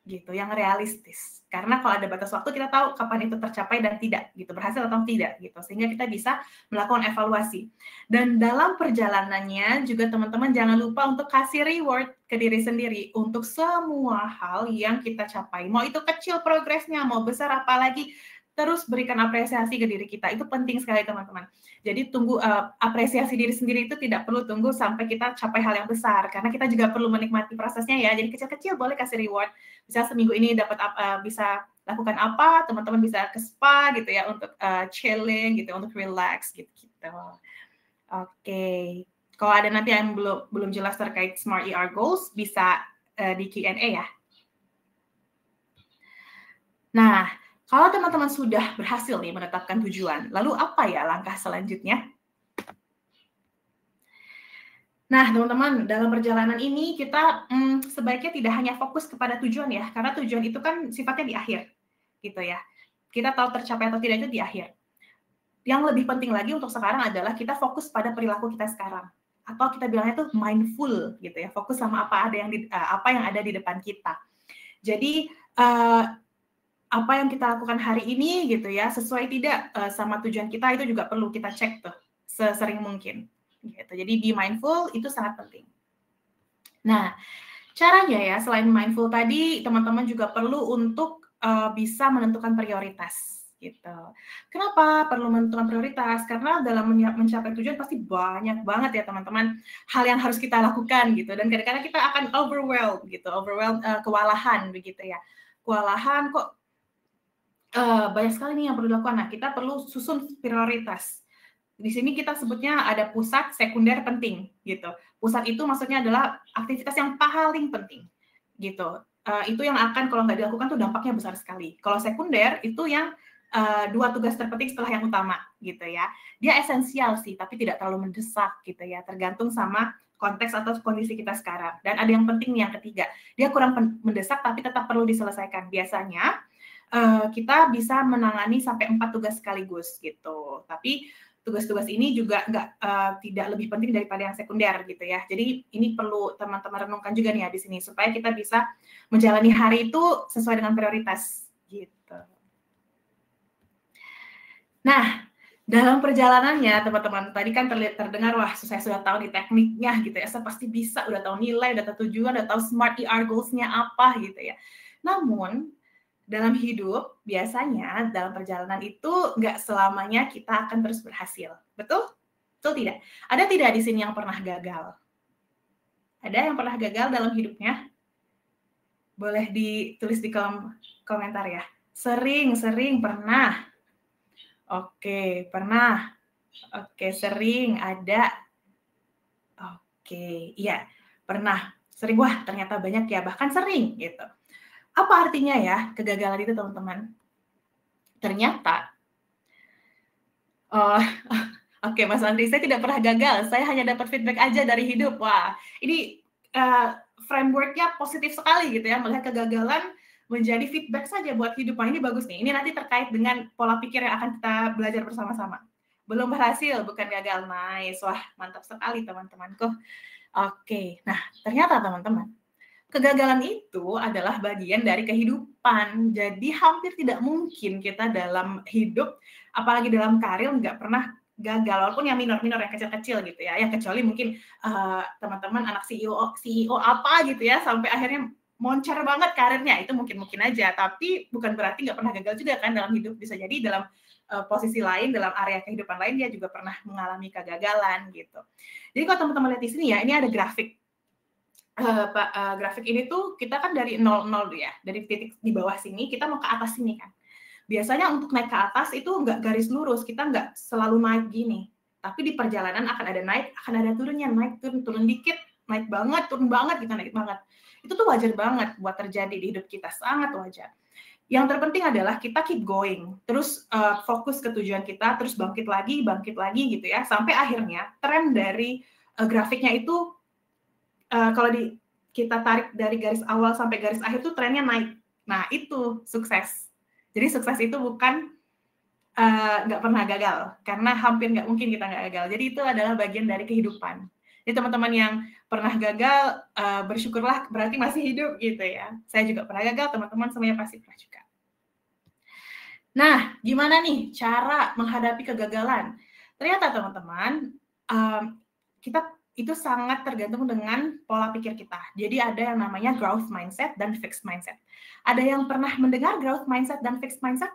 gitu, yang realistis. Karena kalau ada batas waktu kita tahu kapan itu tercapai dan tidak gitu, berhasil atau tidak gitu. Sehingga kita bisa melakukan evaluasi. Dan dalam perjalanannya juga teman-teman jangan lupa untuk kasih reward ke diri sendiri untuk semua hal yang kita capai. Mau itu kecil progresnya, mau besar apalagi, terus berikan apresiasi ke diri kita. Itu penting sekali teman-teman. Jadi tunggu apresiasi diri sendiri itu tidak perlu tunggu sampai kita capai hal yang besar. Karena kita juga perlu menikmati prosesnya ya. Jadi kecil-kecil boleh kasih reward. Bisa seminggu ini dapat bisa lakukan apa, teman-teman bisa ke spa gitu ya untuk chilling gitu, untuk relax gitu. Oke. Kalau ada nanti yang belum jelas terkait SMART ER goals, bisa di Q&A ya. Nah, kalau teman-teman sudah berhasil nih menetapkan tujuan, lalu apa ya langkah selanjutnya? Nah, teman-teman, dalam perjalanan ini kita sebaiknya tidak hanya fokus kepada tujuan ya, karena tujuan itu kan sifatnya di akhir, gitu ya. Kita tahu tercapai atau tidak itu di akhir. Yang lebih penting lagi untuk sekarang adalah kita fokus pada perilaku kita sekarang, atau kita bilangnya tuh mindful, gitu ya. Fokus sama apa yang ada di depan kita. Jadi apa yang kita lakukan hari ini gitu ya, sesuai tidak sama tujuan kita, itu juga perlu kita cek tuh sesering mungkin. Gitu. Jadi be mindful itu sangat penting. Nah, caranya ya selain mindful tadi, teman-teman juga perlu untuk bisa menentukan prioritas. Gitu. Kenapa perlu menentukan prioritas? Karena dalam mencapai tujuan pasti banyak banget ya teman-teman hal yang harus kita lakukan gitu. Dan kadang-kadang kita akan overwhelmed gitu, kewalahan begitu ya. Kewalahan kok banyak sekali nih yang perlu dilakukan. Nah, kita perlu susun prioritas. Di sini kita sebutnya ada pusat, sekunder, penting gitu. Pusat itu maksudnya adalah aktivitas yang paling penting gitu. Itu yang akan kalau nggak dilakukan tuh dampaknya besar sekali. Kalau sekunder itu yang dua tugas terpenting setelah yang utama gitu ya. Dia esensial sih, tapi tidak terlalu mendesak gitu ya. Tergantung sama konteks atau kondisi kita sekarang. Dan ada yang penting nih yang ketiga. Dia kurang mendesak tapi tetap perlu diselesaikan. Biasanya kita bisa menangani sampai 4 tugas sekaligus gitu. Tapi tugas-tugas ini juga tidak lebih penting daripada yang sekunder gitu ya. Jadi ini perlu teman-teman renungkan juga nih ya di sini supaya kita bisa menjalani hari itu sesuai dengan prioritas gitu. Nah, dalam perjalanannya teman-teman tadi kan terdengar wah saya sudah tahu nih tekniknya gitu ya. Saya pasti bisa, udah tahu nilai, udah tahu tujuan, udah tahu SMART ER goals-nya apa gitu ya. Namun dalam hidup, biasanya dalam perjalanan itu nggak selamanya kita akan terus berhasil. Betul? Betul tidak? Ada tidak di sini yang pernah gagal? Ada yang pernah gagal dalam hidupnya? Boleh ditulis di kolom komentar ya. Sering, pernah. Oke, pernah. Oke, sering, ada. Oke, iya, pernah. Sering, wah ternyata banyak ya, bahkan sering gitu. Apa artinya ya kegagalan itu teman-teman? Ternyata, oke Mas Andri, saya tidak pernah gagal, saya hanya dapat feedback aja dari hidup. Wah, ini framework-nya positif sekali gitu ya, melihat kegagalan menjadi feedback saja buat hidup. Wah, ini bagus nih, ini nanti terkait dengan pola pikir yang akan kita belajar bersama-sama. Belum berhasil, bukan gagal. Nice, wah mantap sekali teman-temanku. Oke, nah ternyata teman-teman, kegagalan itu adalah bagian dari kehidupan. Jadi hampir tidak mungkin kita dalam hidup, apalagi dalam karir, nggak pernah gagal. Walaupun yang minor-minor, yang kecil-kecil gitu ya. Ya kecuali mungkin teman-teman anak CEO apa gitu ya, sampai akhirnya moncer banget karirnya. Itu mungkin aja. Tapi bukan berarti nggak pernah gagal juga kan dalam hidup. Bisa jadi dalam posisi lain, dalam area kehidupan lain, dia juga pernah mengalami kegagalan gitu. Jadi kalau teman-teman lihat di sini ya, ini ada grafik. Grafik ini tuh kita kan dari 00 ya, dari titik di bawah sini kita mau ke atas sini kan. Biasanya untuk naik ke atas itu nggak garis lurus, kita nggak selalu naik gini. Tapi di perjalanan akan ada naik, akan ada turunnya, naik turun dikit, naik banget, turun banget, gitu, naik banget. Itu tuh wajar banget buat terjadi di hidup kita, sangat wajar. Yang terpenting adalah kita keep going, terus fokus ke tujuan kita, terus bangkit lagi gitu ya, sampai akhirnya tren dari grafiknya itu kalau kita tarik dari garis awal sampai garis akhir tuh trennya naik. Nah, itu sukses. Jadi sukses itu bukan nggak pernah gagal, karena hampir nggak mungkin kita nggak gagal. Jadi itu adalah bagian dari kehidupan. Jadi teman-teman yang pernah gagal, bersyukurlah berarti masih hidup gitu ya. Saya juga pernah gagal, teman-teman semuanya pasti pernah juga. Nah, gimana nih cara menghadapi kegagalan? Ternyata teman-teman, kita itu sangat tergantung dengan pola pikir kita. Jadi ada yang namanya growth mindset dan fixed mindset. Ada yang pernah mendengar growth mindset dan fixed mindset?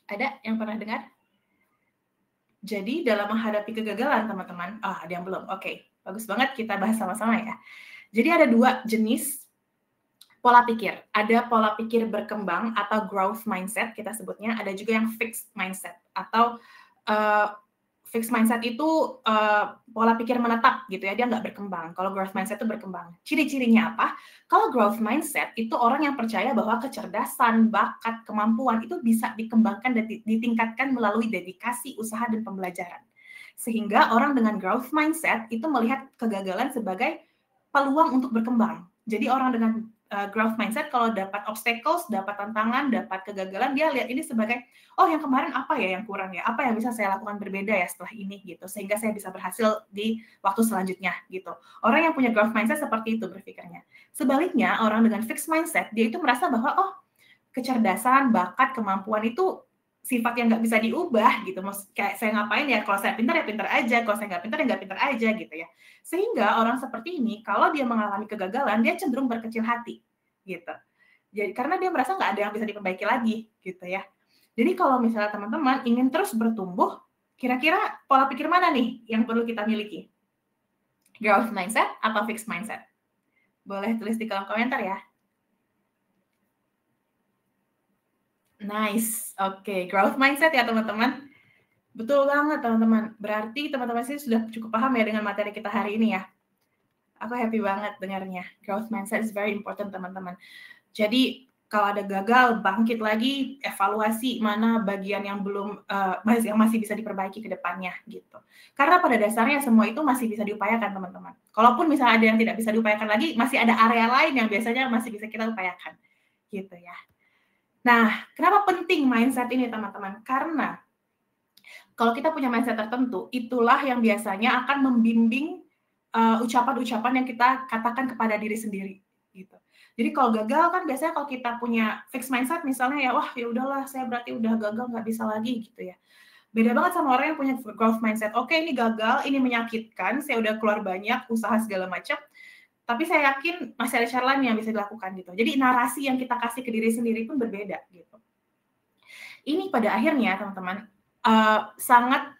Ada yang pernah dengar? Jadi dalam menghadapi kegagalan teman-teman, ada yang belum? Oke, bagus banget kita bahas sama-sama ya. Jadi ada 2 jenis pola pikir. Ada pola pikir berkembang atau growth mindset kita sebutnya, ada juga yang fixed mindset atau fixed mindset itu pola pikir menetap gitu ya, dia nggak berkembang. Kalau growth mindset itu berkembang. Ciri-cirinya apa? Kalau growth mindset itu orang yang percaya bahwa kecerdasan, bakat, kemampuan itu bisa dikembangkan dan ditingkatkan melalui dedikasi, usaha, dan pembelajaran. Sehingga orang dengan growth mindset itu melihat kegagalan sebagai peluang untuk berkembang. Jadi orang dengan growth mindset kalau dapat obstacles, dapat tantangan, dapat kegagalan, dia lihat ini sebagai, oh yang kemarin apa ya yang kurang ya, apa yang bisa saya lakukan berbeda ya setelah ini gitu, sehingga saya bisa berhasil di waktu selanjutnya gitu. Orang yang punya growth mindset seperti itu berpikirnya. Sebaliknya, orang dengan fixed mindset, dia itu merasa bahwa, oh kecerdasan, bakat, kemampuan itu sifat yang nggak bisa diubah gitu. Kayak saya ngapain ya, kalau saya pintar ya pintar aja, kalau saya nggak pintar ya nggak pintar aja gitu ya. Sehingga orang seperti ini, kalau dia mengalami kegagalan, dia cenderung berkecil hati gitu. Jadi karena dia merasa nggak ada yang bisa diperbaiki lagi gitu ya. Jadi kalau misalnya teman-teman ingin terus bertumbuh, kira-kira pola pikir mana nih yang perlu kita miliki? Growth mindset atau fixed mindset? Boleh tulis di kolom komentar ya. Nice, oke. Growth mindset ya teman-teman. Betul banget teman-teman. Berarti teman-teman sih sudah cukup paham ya dengan materi kita hari ini ya. Aku happy banget dengarnya. Growth mindset is very important teman-teman. Jadi kalau ada gagal, bangkit lagi, evaluasi mana bagian yang belum yang masih bisa diperbaiki ke depannya gitu. Karena pada dasarnya semua itu masih bisa diupayakan teman-teman. Kalaupun misalnya ada yang tidak bisa diupayakan lagi, masih ada area lain yang biasanya masih bisa kita upayakan. Gitu ya. Nah, kenapa penting mindset ini teman-teman? Karena kalau kita punya mindset tertentu, itulah yang biasanya akan membimbing ucapan-ucapan yang kita katakan kepada diri sendiri gitu. Jadi kalau gagal kan biasanya kalau kita punya fixed mindset misalnya ya wah ya udahlah saya berarti udah gagal nggak bisa lagi gitu ya. Beda banget sama orang yang punya growth mindset. Oke, ini gagal, ini menyakitkan, saya udah keluar banyak usaha segala macam. Tapi saya yakin masih ada cara lain yang bisa dilakukan gitu. Jadi narasi yang kita kasih ke diri sendiri pun berbeda gitu. Ini pada akhirnya teman-teman sangat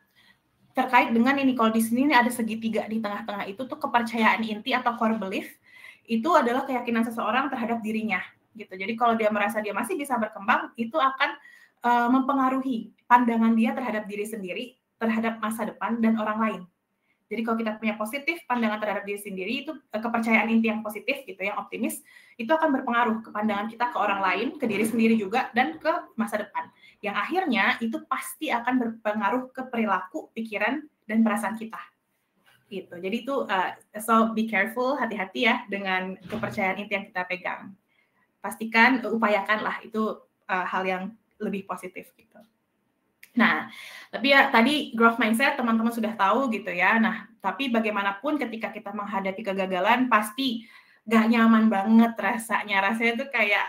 terkait dengan ini, kalau di sini ada segitiga di tengah-tengah itu tuh kepercayaan inti atau core belief, itu adalah keyakinan seseorang terhadap dirinya gitu. Jadi kalau dia merasa dia masih bisa berkembang, itu akan mempengaruhi pandangan dia terhadap diri sendiri, terhadap masa depan dan orang lain. Jadi kalau kita punya positif pandangan terhadap diri sendiri, itu kepercayaan inti yang positif gitu, yang optimis, itu akan berpengaruh ke pandangan kita ke orang lain, ke diri sendiri juga, dan ke masa depan. Yang akhirnya itu pasti akan berpengaruh ke perilaku, pikiran, dan perasaan kita. Gitu. Jadi itu so be careful, hati-hati ya dengan kepercayaan inti yang kita pegang. Pastikan, upayakanlah itu hal yang lebih positif gitu. Nah, tapi ya tadi growth mindset teman-teman sudah tahu gitu ya. Nah, tapi bagaimanapun ketika kita menghadapi kegagalan pasti gak nyaman banget rasanya. Rasanya tuh kayak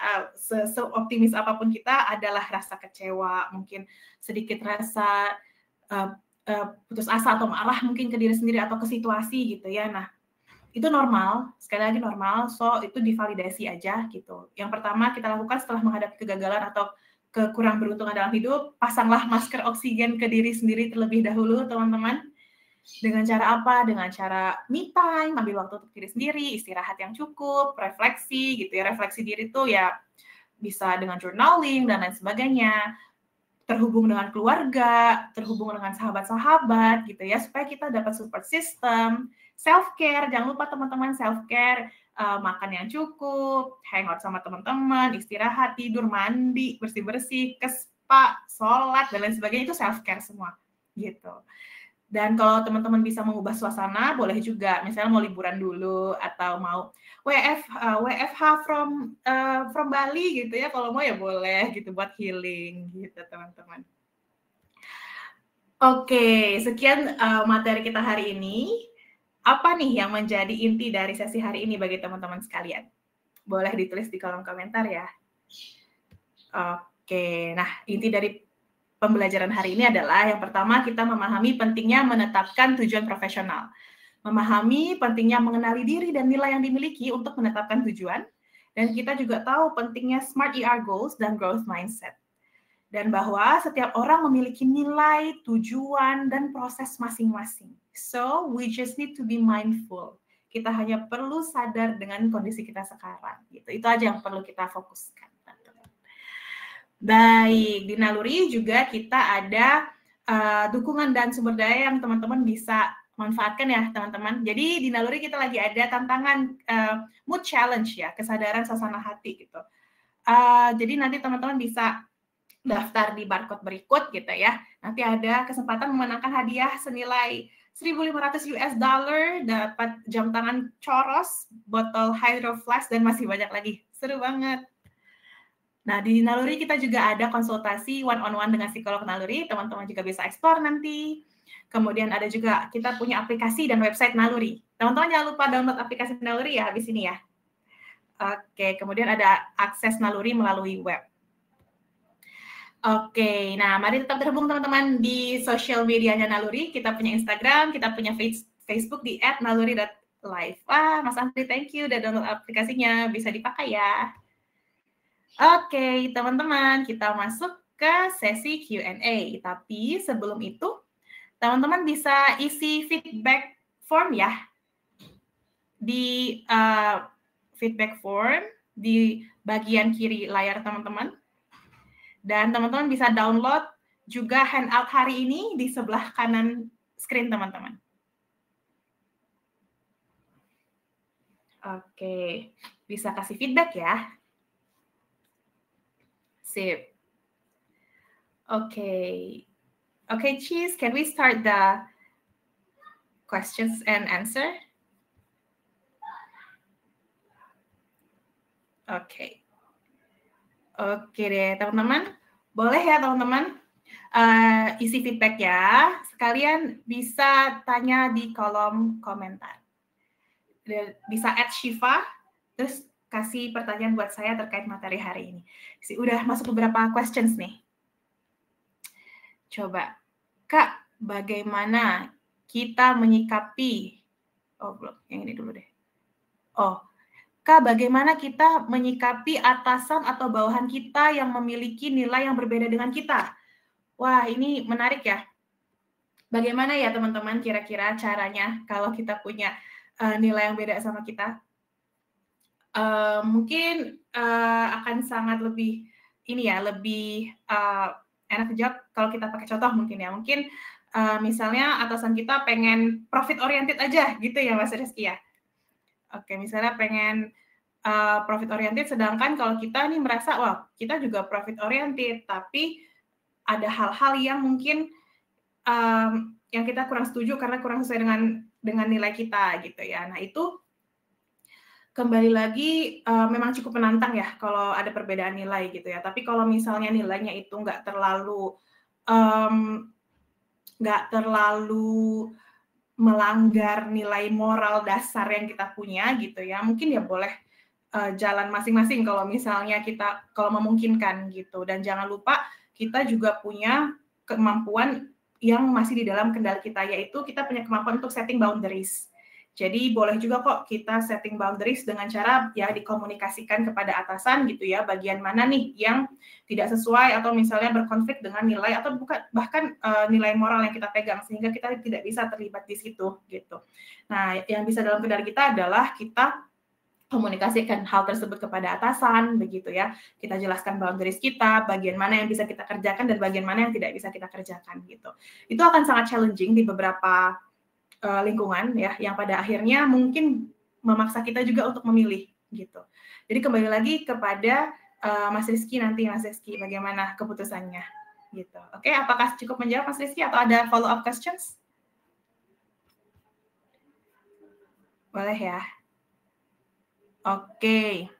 seoptimis apapun kita adalah rasa kecewa, mungkin sedikit rasa putus asa atau marah mungkin ke diri sendiri atau ke situasi gitu ya. Nah, itu normal, sekali lagi normal, so itu divalidasi aja gitu. Yang pertama kita lakukan setelah menghadapi kegagalan atau kekurang beruntungan dalam hidup, pasanglah masker oksigen ke diri sendiri terlebih dahulu, teman-teman. Dengan cara apa? Dengan cara me time, ambil waktu untuk diri sendiri, istirahat yang cukup, refleksi gitu ya. Refleksi diri tuh ya bisa dengan journaling dan lain sebagainya. Terhubung dengan keluarga, terhubung dengan sahabat-sahabat gitu ya, supaya kita dapat support system. Self-care, jangan lupa teman-teman, self-care, makan yang cukup, hangout sama teman-teman, istirahat, tidur, mandi, bersih-bersih, ke spa, sholat, dan lain sebagainya, itu self-care semua, gitu. Dan kalau teman-teman bisa mengubah suasana, boleh juga, misalnya mau liburan dulu, atau mau WFH from Bali gitu ya, kalau mau ya boleh gitu, buat healing gitu teman-teman. Oke, sekian materi kita hari ini. Apa nih yang menjadi inti dari sesi hari ini bagi teman-teman sekalian? Boleh ditulis di kolom komentar ya. Oke, nah inti dari pembelajaran hari ini adalah yang pertama kita memahami pentingnya menetapkan tujuan profesional. Memahami pentingnya mengenali diri dan nilai yang dimiliki untuk menetapkan tujuan. Dan kita juga tahu pentingnya SMART ER goals dan growth mindset. Dan bahwa setiap orang memiliki nilai, tujuan, dan proses masing-masing. So, we just need to be mindful. Kita hanya perlu sadar dengan kondisi kita sekarang. Gitu. Itu aja yang perlu kita fokuskan. Baik, di Naluri juga kita ada dukungan dan sumber daya yang teman-teman bisa manfaatkan ya teman-teman. Jadi di Naluri kita lagi ada tantangan mood challenge ya, kesadaran suasana hati gitu. Jadi nanti teman-teman bisa daftar di barcode berikut gitu ya. Nanti ada kesempatan memenangkan hadiah senilai $1.500, dapat jam tangan Coros, botol Hydro Flask, dan masih banyak lagi. Seru banget. Nah, di Naluri kita juga ada konsultasi one-on-one dengan psikolog Naluri. Teman-teman juga bisa explore nanti. Kemudian ada juga kita punya aplikasi dan website Naluri. Teman-teman jangan lupa download aplikasi Naluri ya habis ini ya. Oke, kemudian ada akses Naluri melalui web. Oke, nah mari tetap terhubung teman-teman di sosial medianya Naluri. Kita punya Instagram, kita punya Facebook di @naluri.live. Wah, Mas Andri, thank you udah download aplikasinya. Bisa dipakai ya. Oke, teman-teman, kita masuk ke sesi Q&A. Tapi sebelum itu, teman-teman bisa isi feedback form ya. Di feedback form di bagian kiri layar teman-teman. Dan teman-teman bisa download juga handout hari ini di sebelah kanan screen teman-teman. Oke, bisa kasih feedback ya. Sip. Okay. Okay, Cheese, can we start the questions and answer? Oke. Oke deh, teman-teman. Boleh ya, teman-teman? Isi feedback ya. Sekalian bisa tanya di kolom komentar. Bisa @Shiva, terus kasih pertanyaan buat saya terkait materi hari ini. Udah masuk beberapa questions nih. Coba, Kak, bagaimana kita menyikapi... Oh, belum. Yang ini dulu deh. Oh, Kak, bagaimana kita menyikapi atasan atau bawahan kita yang memiliki nilai yang berbeda dengan kita? Wah, ini menarik ya. Bagaimana ya teman-teman kira-kira caranya kalau kita punya nilai yang beda sama kita? Mungkin akan sangat lebih ini ya, lebih enak dijawab kalau kita pakai contoh mungkin ya. Mungkin misalnya atasan kita pengen profit oriented aja gitu ya Mas Rizky ya. Oke, misalnya pengen profit oriented, sedangkan kalau kita nih merasa, wah kita juga profit oriented, tapi ada hal-hal yang mungkin yang kita kurang setuju karena kurang sesuai dengan nilai kita gitu ya. Nah itu kembali lagi memang cukup menantang ya kalau ada perbedaan nilai gitu ya. Tapi kalau misalnya nilainya itu nggak terlalu nggak terlalu melanggar nilai moral dasar yang kita punya gitu ya, mungkin ya boleh jalan masing-masing kalau memungkinkan gitu. Dan jangan lupa kita juga punya kemampuan yang masih di dalam kendali kita, yaitu kita punya kemampuan untuk setting boundaries. Jadi boleh juga kok kita setting boundaries dengan cara ya dikomunikasikan kepada atasan gitu ya, bagian mana nih yang tidak sesuai atau misalnya berkonflik dengan nilai atau bahkan nilai moral yang kita pegang, sehingga kita tidak bisa terlibat di situ gitu. Nah, yang bisa dalam kendali kita adalah kita komunikasikan hal tersebut kepada atasan, begitu ya. Kita jelaskan boundaries kita, bagian mana yang bisa kita kerjakan dan bagian mana yang tidak bisa kita kerjakan gitu. Itu akan sangat challenging di beberapa lingkungan ya, yang pada akhirnya mungkin memaksa kita juga untuk memilih gitu. Jadi kembali lagi kepada Mas Rizky nanti, Mas Rizky bagaimana keputusannya gitu. Oke, apakah cukup menjawab Mas Rizky atau ada follow up questions? Boleh ya. Oke.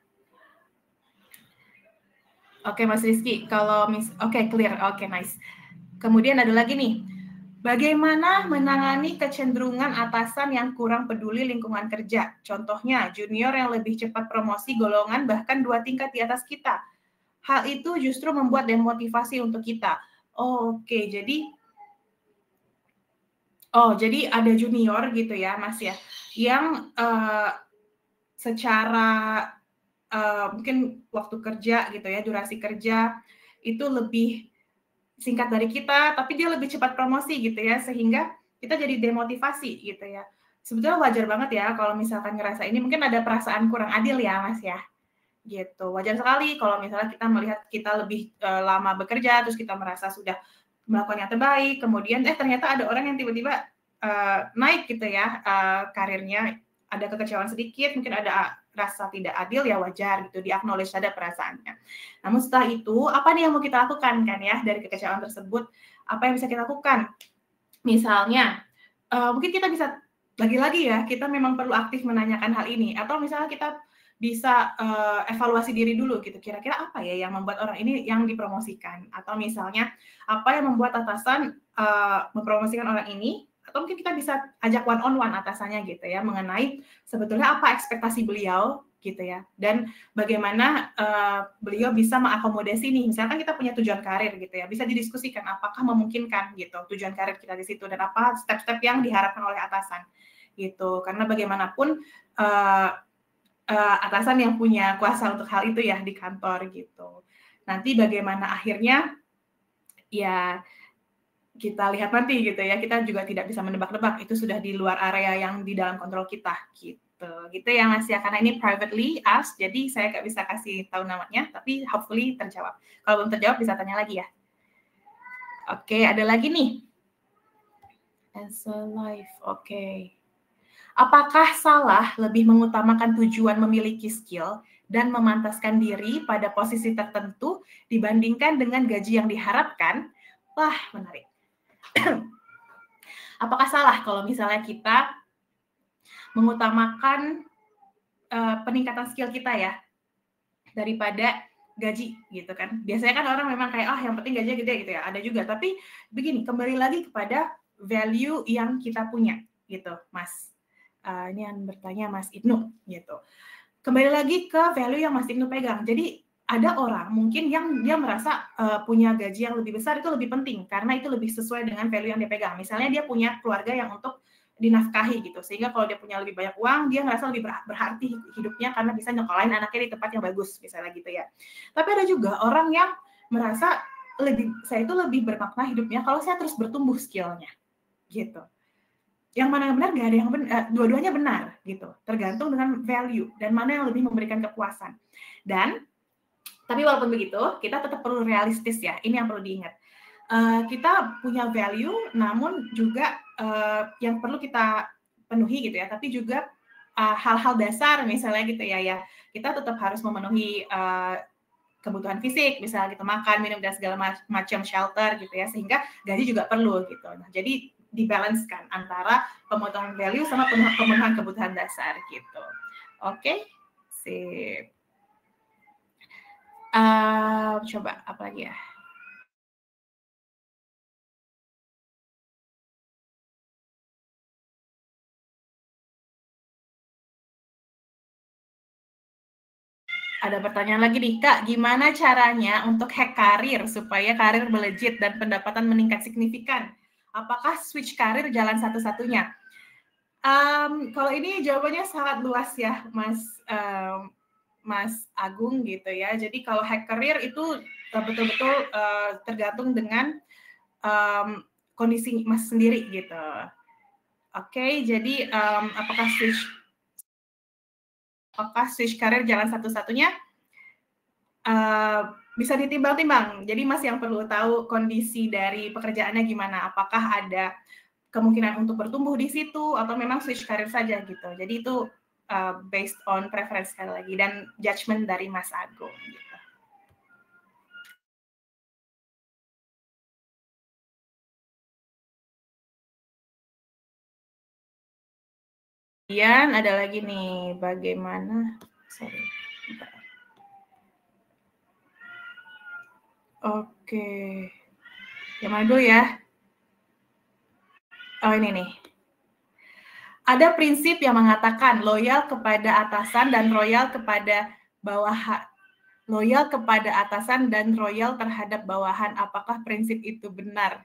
Oke Mas Rizky, clear. Oke, nice. Kemudian ada lagi nih. Bagaimana menangani kecenderungan atasan yang kurang peduli lingkungan kerja? Contohnya, junior yang lebih cepat promosi golongan bahkan 2 tingkat di atas kita. Hal itu justru membuat demotivasi untuk kita. Oke, jadi ada junior gitu ya, Mas ya, yang secara mungkin waktu kerja gitu ya, durasi kerja itu lebih singkat dari kita, tapi dia lebih cepat promosi gitu ya, sehingga kita jadi demotivasi gitu ya. Sebetulnya wajar banget ya kalau misalkan ngerasa ini, mungkin ada perasaan kurang adil ya Mas ya, gitu. Wajar sekali kalau misalnya kita melihat kita lebih lama bekerja, terus kita merasa sudah melakukan yang terbaik, kemudian ternyata ada orang yang tiba-tiba naik gitu ya karirnya, ada kekecewaan sedikit, mungkin ada rasa tidak adil, ya wajar gitu, di-acknowledge ada perasaannya. Namun setelah itu, apa nih yang mau kita lakukan kan ya, dari kekecewaan tersebut, apa yang bisa kita lakukan? Misalnya, mungkin kita bisa, lagi-lagi ya, kita memang perlu aktif menanyakan hal ini, atau misalnya kita bisa evaluasi diri dulu gitu, kira-kira apa ya yang membuat orang ini yang dipromosikan, atau misalnya apa yang membuat atasan mempromosikan orang ini, atau mungkin kita bisa ajak one on one atasannya gitu ya, mengenai sebetulnya apa ekspektasi beliau gitu ya, dan bagaimana beliau bisa mengakomodasi nih, misalkan kita punya tujuan karir gitu ya, bisa didiskusikan apakah memungkinkan gitu tujuan karir kita di situ, dan apa step-step yang diharapkan oleh atasan gitu, karena bagaimanapun atasan yang punya kuasa untuk hal itu ya di kantor gitu. Nanti bagaimana akhirnya ya kita lihat nanti gitu ya, kita juga tidak bisa menebak-nebak, itu sudah di luar area yang di dalam kontrol kita gitu ya Mas ya, karena ini privately asked, jadi saya nggak bisa kasih tahu namanya, tapi hopefully terjawab. Kalau belum terjawab bisa tanya lagi ya. Oke, ada lagi nih. As a life, oke. Apakah salah lebih mengutamakan tujuan memiliki skill dan memantaskan diri pada posisi tertentu dibandingkan dengan gaji yang diharapkan? Wah, menarik. Apakah salah kalau misalnya kita mengutamakan peningkatan skill kita ya daripada gaji gitu kan? Biasanya kan orang memang kayak yang penting gajinya gede gitu ya. Ada juga, tapi begini, kembali lagi kepada value yang kita punya gitu, Mas. Ini yang bertanya Mas Ibnu gitu. Kembali lagi ke value yang Mas Ibnu pegang. Jadi ada orang mungkin yang dia merasa punya gaji yang lebih besar itu lebih penting karena itu lebih sesuai dengan value yang dia pegang. Misalnya dia punya keluarga yang untuk dinafkahi gitu, sehingga kalau dia punya lebih banyak uang, dia ngerasa lebih berarti hidupnya karena bisa nyekolahin anaknya di tempat yang bagus, misalnya gitu ya. Tapi ada juga orang yang merasa saya itu lebih bermakna hidupnya kalau saya terus bertumbuh skillnya gitu. Yang mana yang benar, nggak ada yang benar, dua-duanya benar gitu, tergantung dengan value dan mana yang lebih memberikan kepuasan. Dan tapi walaupun begitu, kita tetap perlu realistis ya, ini yang perlu diingat. Kita punya value, namun juga yang perlu kita penuhi gitu ya, tapi juga hal-hal dasar misalnya gitu ya, kita tetap harus memenuhi kebutuhan fisik, misalnya gitu, makan, minum, dan segala macam shelter gitu ya, sehingga gaji juga perlu gitu. Nah, jadi dibalancekan antara pemotongan value sama pemenuhan kebutuhan dasar gitu. Oke, sip. Coba apa lagi ya? Ada pertanyaan lagi nih, Kak, gimana caranya untuk hack karir supaya karir melejit dan pendapatan meningkat signifikan? Apakah switch karir jalan satu-satunya? Kalau ini jawabannya sangat luas ya, Mas Agung gitu ya. Jadi kalau hack karir itu betul-betul tergantung dengan kondisi Mas sendiri gitu. Oke, jadi apakah switch karir jalan satu-satunya? Bisa ditimbang-timbang. Jadi Mas yang perlu tahu kondisi dari pekerjaannya gimana. Apakah ada kemungkinan untuk bertumbuh di situ atau memang switch karir saja gitu. Jadi itu based on preference sekali lagi dan judgment dari Mas Agung gitu. Kemudian ada lagi nih, bagaimana, Oke, yang mana dulu ya? Oh ini nih. Ada prinsip yang mengatakan loyal kepada atasan dan royal kepada bawahan. Loyal kepada atasan dan royal terhadap bawahan. Apakah prinsip itu benar?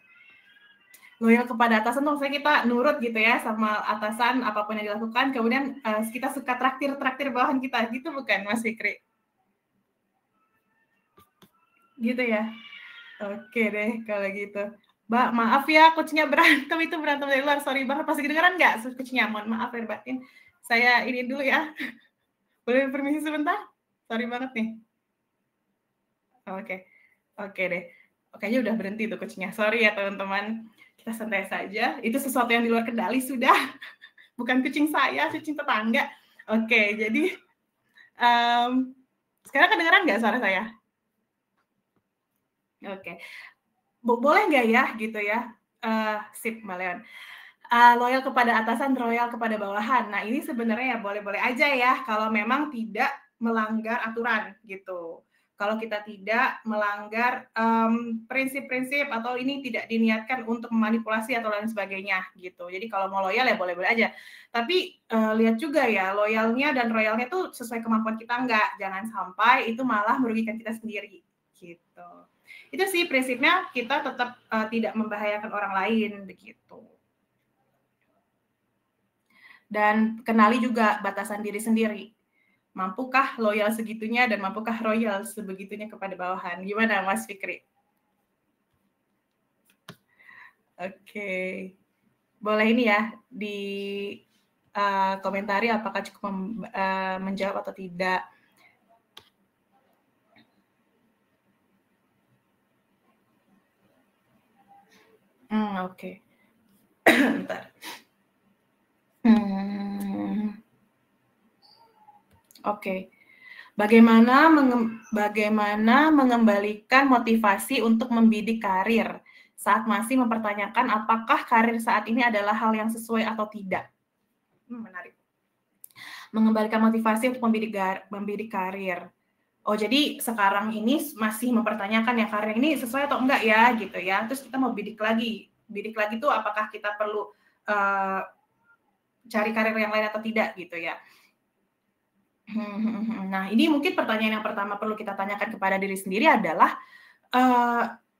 Loyal kepada atasan tuh maksudnya kita nurut gitu ya sama atasan apapun yang dilakukan, kemudian kita suka traktir bawahan kita, gitu bukan Mas Fikri? Gitu ya? Oke deh kalau gitu. Mbak, maaf ya kucingnya berantem, itu berantem dari luar, sorry banget. Pasti kedengeran nggak kucingnya? Mohon maaf lahir batin. Saya ini dulu ya. Boleh permisi sebentar? Sorry banget nih. Oke deh. Kayaknya udah berhenti tuh kucingnya. Sorry ya teman-teman. Kita santai saja. Itu sesuatu yang di luar kendali sudah. Bukan kucing saya, kucing tetangga. Oke, jadi sekarang kedengeran nggak suara saya? Oke. Boleh nggak ya gitu ya? Sip, Mbak Leon. Loyal kepada atasan, royal kepada bawahan. Nah, ini sebenarnya ya boleh-boleh aja ya kalau memang tidak melanggar aturan gitu. Kalau kita tidak melanggar prinsip-prinsip atau ini tidak diniatkan untuk memanipulasi atau lain sebagainya gitu. Jadi kalau mau loyal ya boleh-boleh aja. Tapi lihat juga ya loyalnya dan royalnya tuh sesuai kemampuan kita enggak. Jangan sampai itu malah merugikan kita sendiri gitu. Itu sih prinsipnya kita tetap tidak membahayakan orang lain begitu. Dan kenali juga batasan diri sendiri. Mampukah loyal segitunya dan mampukah royal sebegitunya kepada bawahan? Gimana Mas Fikri? Oke. Boleh ini ya di komentari apakah cukup menjawab atau tidak. Oke. Bentar. Oke. Bagaimana mengembalikan motivasi untuk membidik karir saat masih mempertanyakan apakah karir saat ini adalah hal yang sesuai atau tidak? Menarik. Mengembalikan motivasi untuk membidik karir. Oh, jadi sekarang ini masih mempertanyakan ya karir ini sesuai atau enggak ya gitu ya. Terus kita mau bidik lagi. Bidik lagi tuh apakah kita perlu cari karir yang lain atau tidak gitu ya. Nah, ini mungkin pertanyaan yang pertama perlu kita tanyakan kepada diri sendiri adalah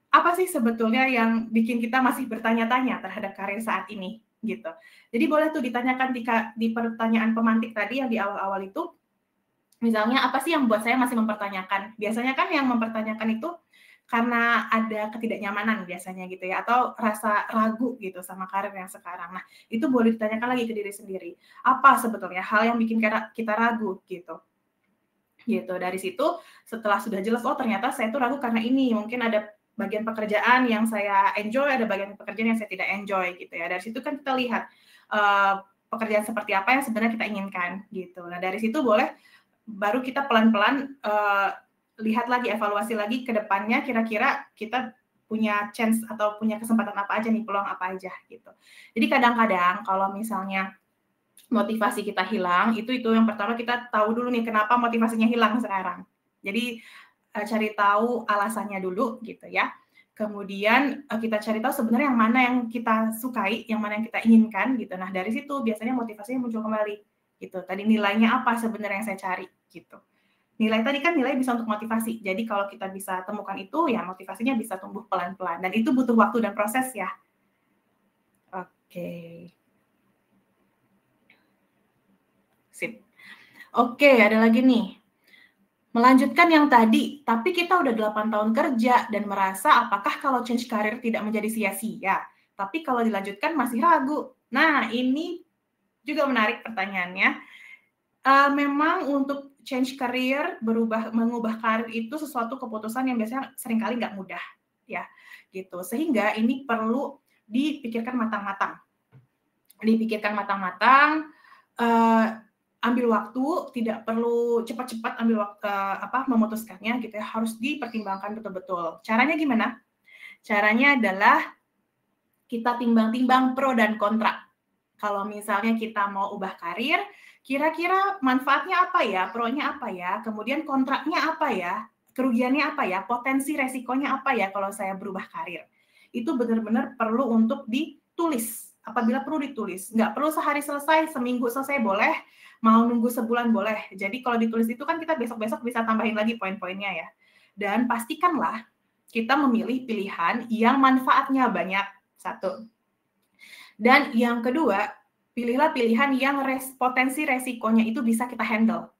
apa sih sebetulnya yang bikin kita masih bertanya-tanya terhadap karir saat ini gitu. Jadi boleh tuh ditanyakan di pertanyaan pemantik tadi yang di awal-awal itu, misalnya apa sih yang membuat saya masih mempertanyakan? Biasanya kan yang mempertanyakan itu karena ada ketidaknyamanan biasanya gitu ya, atau rasa ragu gitu sama karir yang sekarang. Nah, itu boleh ditanyakan lagi ke diri sendiri. Apa sebetulnya hal yang bikin kita ragu gitu? Gitu. Dari situ setelah sudah jelas, oh ternyata saya tuh ragu karena ini. Mungkin ada bagian pekerjaan yang saya enjoy, ada bagian pekerjaan yang saya tidak enjoy gitu ya. Dari situ kan kita lihat pekerjaan seperti apa yang sebenarnya kita inginkan gitu. Nah, dari situ baru kita pelan-pelan lihat lagi, evaluasi lagi ke depannya kira-kira kita punya chance atau punya kesempatan apa aja nih, peluang apa aja gitu. Jadi kadang-kadang kalau misalnya motivasi kita hilang, itu yang pertama kita tahu dulu nih kenapa motivasinya hilang sekarang. Jadi cari tahu alasannya dulu gitu ya. Kemudian kita cari tahu sebenarnya yang mana yang kita sukai, yang mana yang kita inginkan gitu. Nah, dari situ biasanya motivasinya muncul kembali gitu. Tadi nilainya apa sebenarnya yang saya cari gitu. nilai tadi kan nilai bisa untuk motivasi. Jadi kalau kita bisa temukan itu, ya motivasinya bisa tumbuh pelan-pelan. Dan itu butuh waktu dan proses ya. Oke. Sip. Oke, ada lagi nih. Melanjutkan yang tadi, tapi kita udah 8 tahun kerja dan merasa apakah kalau change career tidak menjadi sia-sia, tapi kalau dilanjutkan masih ragu. Nah, ini juga menarik pertanyaannya. Memang untuk change career, mengubah karir itu sesuatu keputusan yang biasanya seringkali nggak mudah, ya, gitu. Sehingga ini perlu dipikirkan matang-matang. Dipikirkan matang-matang, ambil waktu, tidak perlu cepat-cepat ambil waktu memutuskannya gitu ya, harus dipertimbangkan betul-betul. Caranya gimana? Caranya adalah kita timbang-timbang pro dan kontra. Kalau misalnya kita mau ubah karir, kira-kira manfaatnya apa ya, pro-nya apa ya, kemudian kontraknya apa ya, kerugiannya apa ya, potensi resikonya apa ya kalau saya berubah karir. Itu benar-benar perlu untuk ditulis. Apabila perlu ditulis, nggak perlu sehari selesai, seminggu selesai boleh, mau nunggu sebulan boleh. Jadi kalau ditulis itu kan kita besok-besok bisa tambahin lagi poin-poinnya ya. Dan pastikanlah kita memilih pilihan yang manfaatnya banyak, satu. Dan yang kedua, pilihlah pilihan yang potensi resikonya itu bisa kita handle.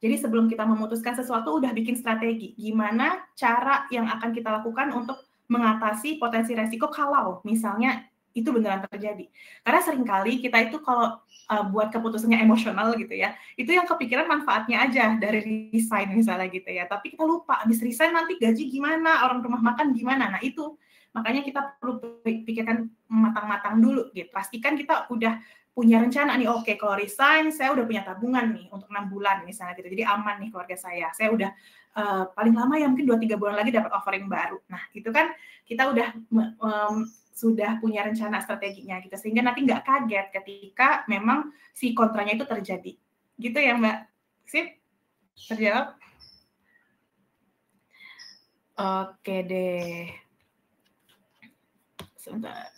Jadi sebelum kita memutuskan sesuatu, udah bikin strategi. Gimana cara yang akan kita lakukan untuk mengatasi potensi resiko kalau misalnya itu beneran terjadi. Karena seringkali kita itu kalau buat keputusannya emosional gitu ya, itu yang kepikiran manfaatnya aja dari resign misalnya gitu ya. Tapi kita lupa, habis resign nanti gaji gimana, orang rumah makan gimana. Nah itu, makanya kita perlu pikirkan matang-matang dulu gitu. Pastikan kita udah punya rencana nih, oke, kalau resign, saya udah punya tabungan nih untuk 6 bulan misalnya gitu. Jadi aman nih keluarga saya. Saya udah paling lama ya mungkin 2-3 bulan lagi dapat offering baru. Nah, itu kan kita udah sudah punya rencana strateginya gitu. Sehingga nanti nggak kaget ketika memang si kontranya itu terjadi. Gitu ya, Mbak? Sip? Terjawab? Oke deh. Sebentar.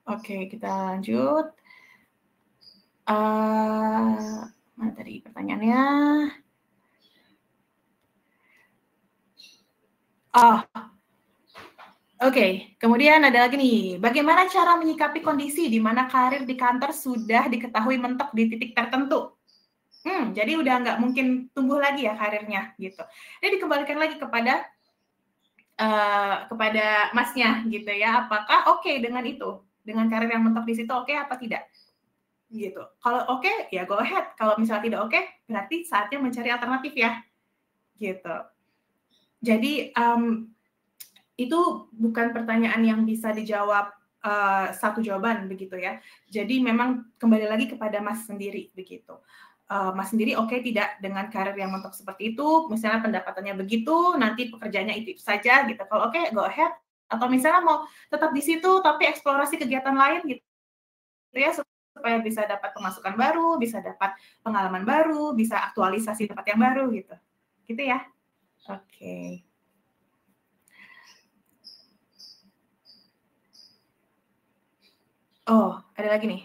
Oke, kita lanjut. Mana tadi pertanyaannya? Oke. Kemudian ada lagi nih, bagaimana cara menyikapi kondisi di mana karir di kantor sudah diketahui mentok di titik tertentu? Jadi udah nggak mungkin tumbuh lagi ya karirnya gitu. Jadi dikembalikan lagi kepada Masnya gitu ya. Apakah oke dengan itu? Dengan karir yang mentok di situ oke apa tidak? Gitu. Kalau oke, ya go ahead. Kalau misalnya tidak oke, berarti saatnya mencari alternatif ya. Gitu. Jadi itu bukan pertanyaan yang bisa dijawab satu jawaban begitu ya. Jadi memang kembali lagi kepada Mas sendiri begitu. Mas sendiri oke tidak dengan karir yang mentok seperti itu, misalnya pendapatannya begitu, nanti pekerjaannya itu saja gitu. Kalau oke, go ahead. Atau misalnya mau tetap di situ tapi eksplorasi kegiatan lain gitu ya, supaya bisa dapat pemasukan baru, bisa dapat pengalaman baru, bisa aktualisasi tempat yang baru gitu. Gitu ya. Oke. Oh, ada lagi nih.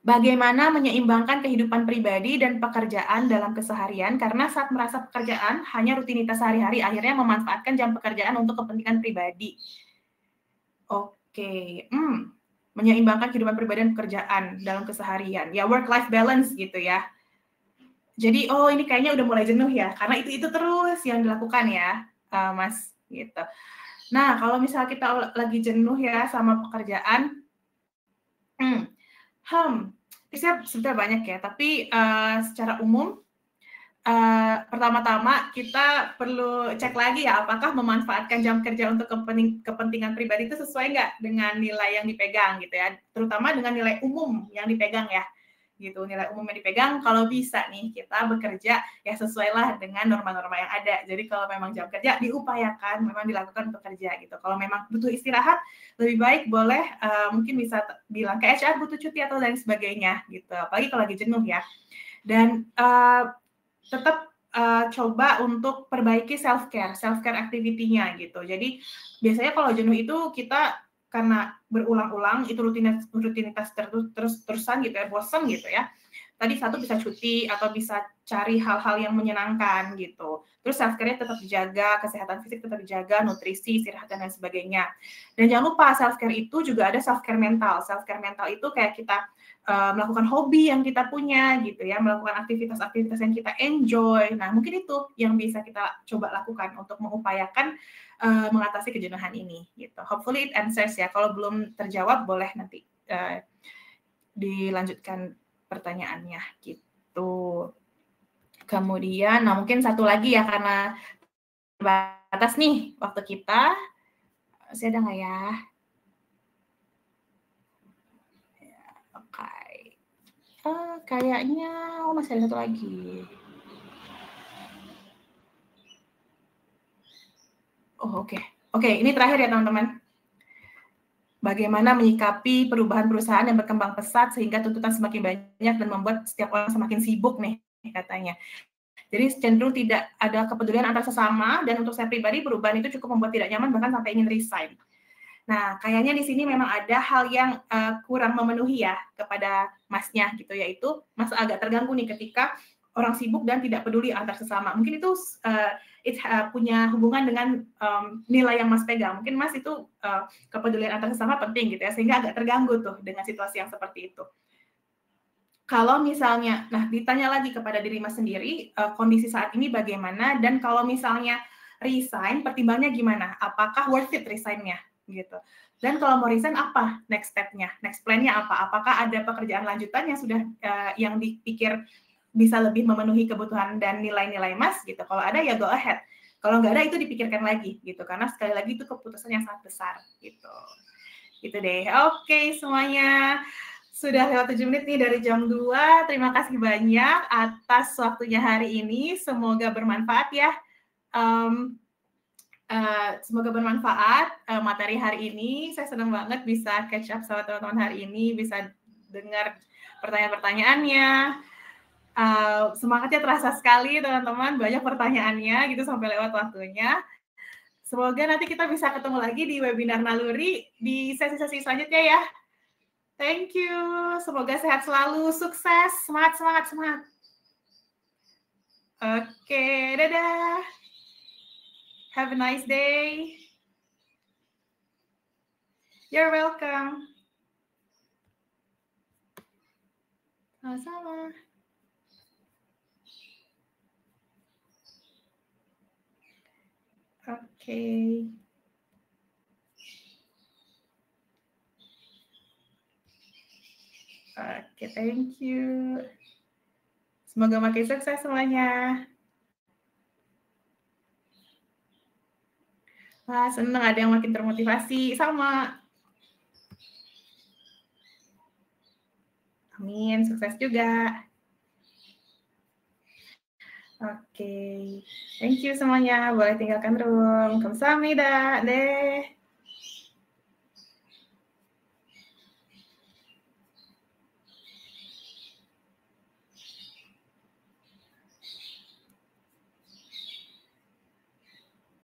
Bagaimana menyeimbangkan kehidupan pribadi dan pekerjaan dalam keseharian karena saat merasa pekerjaan hanya rutinitas sehari-hari, akhirnya memanfaatkan jam pekerjaan untuk kepentingan pribadi. Oke, menyeimbangkan kehidupan pribadi dan pekerjaan dalam keseharian. Ya work-life balance gitu ya. Jadi, ini kayaknya udah mulai jenuh ya, karena itu terus yang dilakukan ya, Mas, gitu. Nah, kalau misalnya kita lagi jenuh ya sama pekerjaan, tipsnya sebetulnya banyak ya, tapi secara umum, pertama-tama kita perlu cek lagi ya, apakah memanfaatkan jam kerja untuk kepentingan pribadi itu sesuai nggak dengan nilai yang dipegang gitu ya, terutama dengan nilai umum yang dipegang ya, gitu. Nilai umum yang dipegang, kalau bisa nih kita bekerja ya sesuailah dengan norma-norma yang ada. Jadi kalau memang jam kerja diupayakan memang dilakukan untuk kerja gitu. Kalau memang butuh istirahat, lebih baik boleh mungkin bisa bilang ke HR butuh cuti atau lain sebagainya gitu. Apalagi kalau lagi jenuh ya. Dan tetap coba untuk perbaiki self-care activity-nya gitu. Jadi biasanya kalau jenuh itu kita karena berulang-ulang itu rutinitas terus-terusan gitu ya, bosan gitu ya. tadi satu bisa cuti atau bisa cari hal-hal yang menyenangkan gitu. Terus self-care-nya tetap dijaga, kesehatan fisik tetap dijaga, nutrisi, istirahat, dan lain sebagainya. Dan jangan lupa self-care itu juga ada self-care mental. Self-care mental itu kayak kita melakukan hobi yang kita punya gitu ya, melakukan aktivitas-aktivitas yang kita enjoy. Nah, mungkin itu yang bisa kita coba lakukan untuk mengupayakan mengatasi kejenuhan ini gitu. Hopefully it answers ya. Kalau belum terjawab boleh nanti dilanjutkan pertanyaannya gitu. Kemudian, nah mungkin satu lagi ya karena terbatas nih waktu kita. Masih ada nggak ya? Oke. Kayaknya masih ada satu lagi. Oh, oke. Oke, ini terakhir ya teman-teman. Bagaimana menyikapi perubahan perusahaan yang berkembang pesat sehingga tuntutan semakin banyak dan membuat setiap orang semakin sibuk nih katanya. Jadi cenderung tidak ada kepedulian antar sesama, dan untuk saya pribadi perubahan itu cukup membuat tidak nyaman bahkan sampai ingin resign. Nah, kayaknya di sini memang ada hal yang kurang memenuhi ya kepada Masnya gitu, yaitu Mas agak terganggu nih ketika orang sibuk dan tidak peduli antar sesama. Mungkin itu punya hubungan dengan nilai yang Mas pegang. Mungkin Mas itu kepedulian antar sesama penting gitu ya, sehingga agak terganggu tuh dengan situasi yang seperti itu. Kalau misalnya, nah ditanya lagi kepada diri Mas sendiri, kondisi saat ini bagaimana, dan kalau misalnya resign, pertimbangannya gimana? Apakah worth it resign-nya? Gitu. Dan kalau mau resign, apa next step-nya? Next plan-nya apa? Apakah ada pekerjaan lanjutan yang sudah yang dipikir bisa lebih memenuhi kebutuhan dan nilai-nilai Mas gitu. Kalau ada ya go ahead. Kalau nggak ada itu dipikirkan lagi gitu. Karena sekali lagi itu keputusan yang sangat besar gitu. Gitu deh. Oke semuanya. Sudah lewat 7 menit nih dari jam 2. Terima kasih banyak atas waktunya hari ini. Semoga bermanfaat ya. Semoga bermanfaat materi hari ini. Saya senang banget bisa catch up sama teman-teman hari ini. Bisa dengar pertanyaan-pertanyaannya. Semangatnya terasa sekali teman-teman, banyak pertanyaannya gitu sampai lewat waktunya. Semoga nanti kita bisa ketemu lagi di webinar Naluri di sesi-sesi selanjutnya ya. Thank you, semoga sehat selalu, sukses, semangat, semangat, semangat. Oke, dadah. Have a nice day. You're welcome. Sama-sama. Oke. Oke, thank you. Semoga makin sukses semuanya. Wah, senang ada yang makin termotivasi. Sama. Amin, sukses juga. Oke, thank you semuanya. Boleh tinggalkan room. Kamsahamnida, deh.